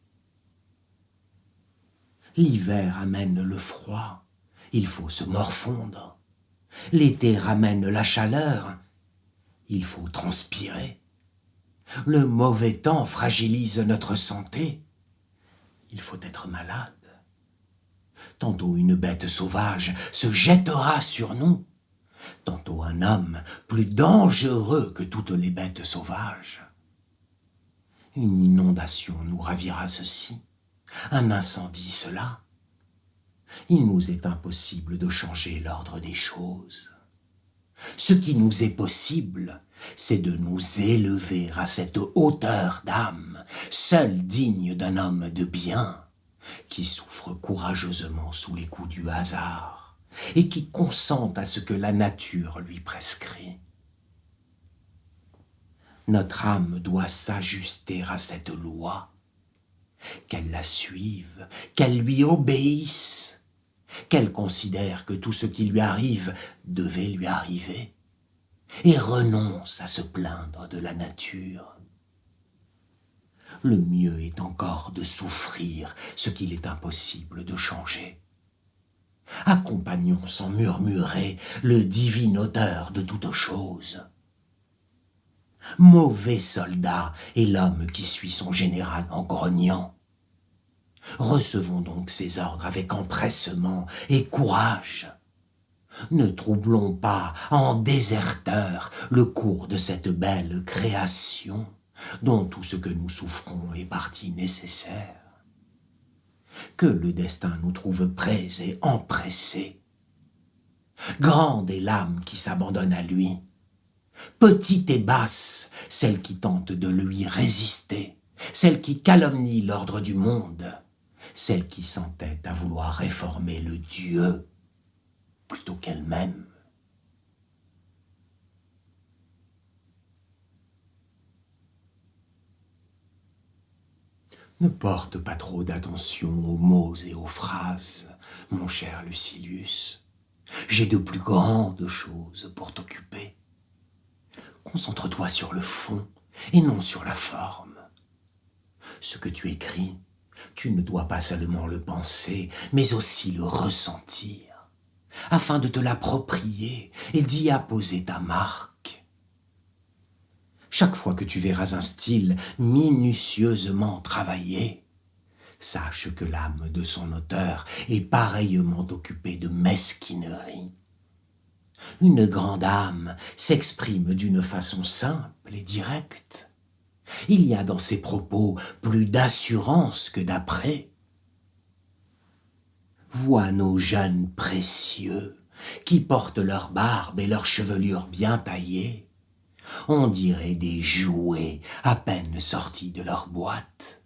L'hiver amène le froid, il faut se morfondre. L'été ramène la chaleur, il faut transpirer. Le mauvais temps fragilise notre santé, il faut être malade. Tantôt une bête sauvage se jettera sur nous, tantôt un homme plus dangereux que toutes les bêtes sauvages. Une inondation nous ravira ceci, un incendie cela. Il nous est impossible de changer l'ordre des choses. Ce qui nous est possible, c'est de nous élever à cette hauteur d'âme, seule digne d'un homme de bien, qui souffre courageusement sous les coups du hasard et qui consent à ce que la nature lui prescrit. Notre âme doit s'ajuster à cette loi, qu'elle la suive, qu'elle lui obéisse, qu'elle considère que tout ce qui lui arrive devait lui arriver, et renonce à se plaindre de la nature. Le mieux est encore de souffrir ce qu'il est impossible de changer. Accompagnons sans murmurer le divin auteur de toutes choses. Mauvais soldat est l'homme qui suit son général en grognant. Recevons donc ses ordres avec empressement et courage. Ne troublons pas en déserteurs le cours de cette belle création, dont tout ce que nous souffrons est partie nécessaire. Que le destin nous trouve prêts et empressés. Grande est l'âme qui s'abandonne à lui. Petite et basse, celle qui tente de lui résister, celle qui calomnie l'ordre du monde, celle qui s'entête à vouloir réformer le Dieu plutôt qu'elle-même. Ne porte pas trop d'attention aux mots et aux phrases, mon cher Lucilius. J'ai de plus grandes choses pour t'occuper. Concentre-toi sur le fond et non sur la forme. Ce que tu écris, tu ne dois pas seulement le penser, mais aussi le ressentir, afin de te l'approprier et d'y apposer ta marque. Chaque fois que tu verras un style minutieusement travaillé, sache que l'âme de son auteur est pareillement occupée de mesquinerie. Une grande âme s'exprime d'une façon simple et directe. Il y a dans ses propos plus d'assurance que d'apprêt. Vois nos jeunes précieux qui portent leur barbe et leur chevelure bien taillée. On dirait des jouets à peine sortis de leur boîte.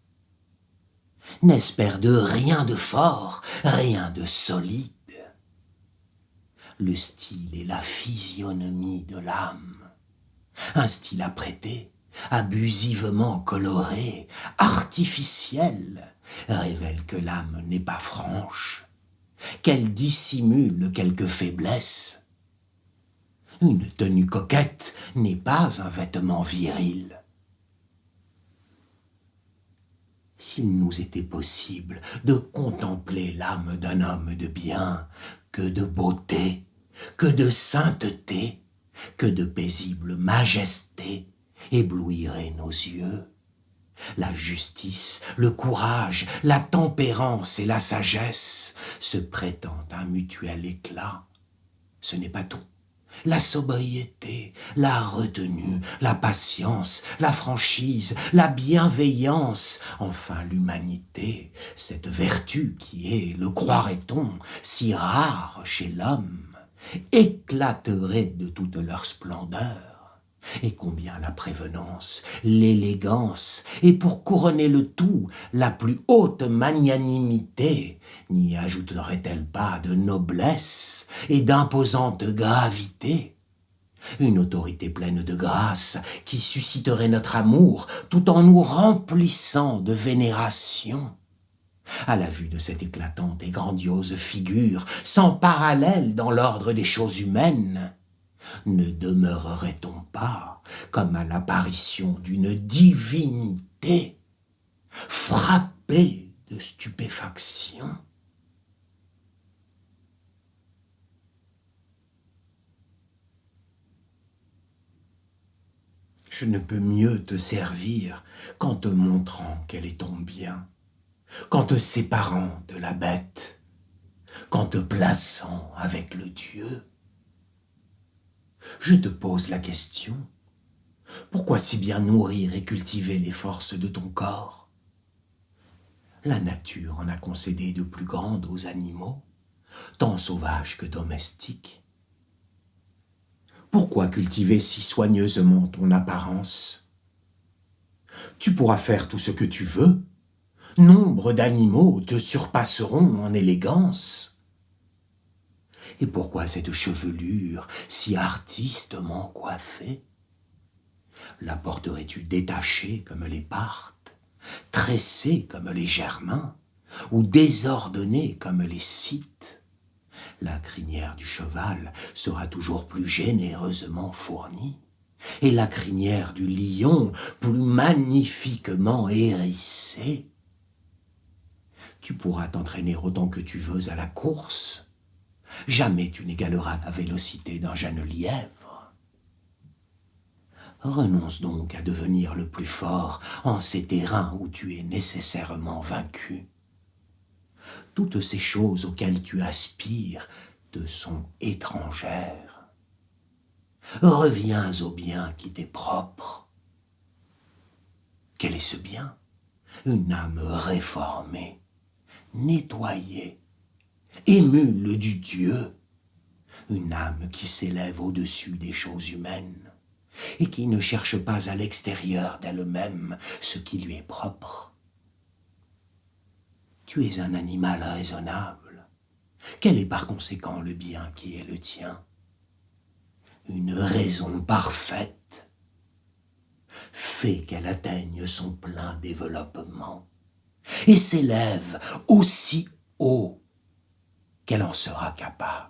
N'espère de rien de fort, rien de solide. Le style est la physionomie de l'âme. Un style apprêté, abusivement coloré, artificiel, révèle que l'âme n'est pas franche, qu'elle dissimule quelque faiblesse. Une tenue coquette n'est pas un vêtement viril. S'il nous était possible de contempler l'âme d'un homme de bien, que de beauté, que de sainteté, que de paisible majesté éblouirait nos yeux. La justice, le courage, la tempérance et la sagesse se prétendent un mutuel éclat. Ce n'est pas tout. La sobriété, la retenue, la patience, la franchise, la bienveillance, enfin l'humanité, cette vertu qui est, le croirait-on, si rare chez l'homme, éclaterait de toute leur splendeur. Et combien la prévenance, l'élégance, et pour couronner le tout, la plus haute magnanimité, n'y ajouterait-elle pas de noblesse et d'imposante gravité? Une autorité pleine de grâce qui susciterait notre amour tout en nous remplissant de vénération. À la vue de cette éclatante et grandiose figure, sans parallèle dans l'ordre des choses humaines, Ne demeurerait-on pas comme à l'apparition d'une divinité, frappé de stupéfaction? Je ne peux mieux te servir qu'en te montrant quel est ton bien, qu'en te séparant de la bête, qu'en te plaçant avec le Dieu. Je te pose la question, pourquoi si bien nourrir et cultiver les forces de ton corps? La nature en a concédé de plus grandes aux animaux, tant sauvages que domestiques. Pourquoi cultiver si soigneusement ton apparence? Tu pourras faire tout ce que tu veux. Nombre d'animaux te surpasseront en élégance. Et pourquoi cette chevelure si artistement coiffée? La porterais-tu détachée comme les parthes, tressée comme les germains, ou désordonnée comme les scythes? La crinière du cheval sera toujours plus généreusement fournie, et la crinière du lion plus magnifiquement hérissée. Tu pourras t'entraîner autant que tu veux à la course. Jamais tu n'égaleras la vélocité d'un jeune lièvre. Renonce donc à devenir le plus fort en ces terrains où tu es nécessairement vaincu. Toutes ces choses auxquelles tu aspires te sont étrangères. Reviens au bien qui t'est propre. Quel est ce bien? Une âme réformée, nettoyée, émule du Dieu, une âme qui s'élève au-dessus des choses humaines et qui ne cherche pas à l'extérieur d'elle-même ce qui lui est propre. Tu es un animal raisonnable. Quel est par conséquent le bien qui est le tien? Une raison parfaite. Fais qu'elle atteigne son plein développement et s'élève aussi haut qu'elle en sera capable.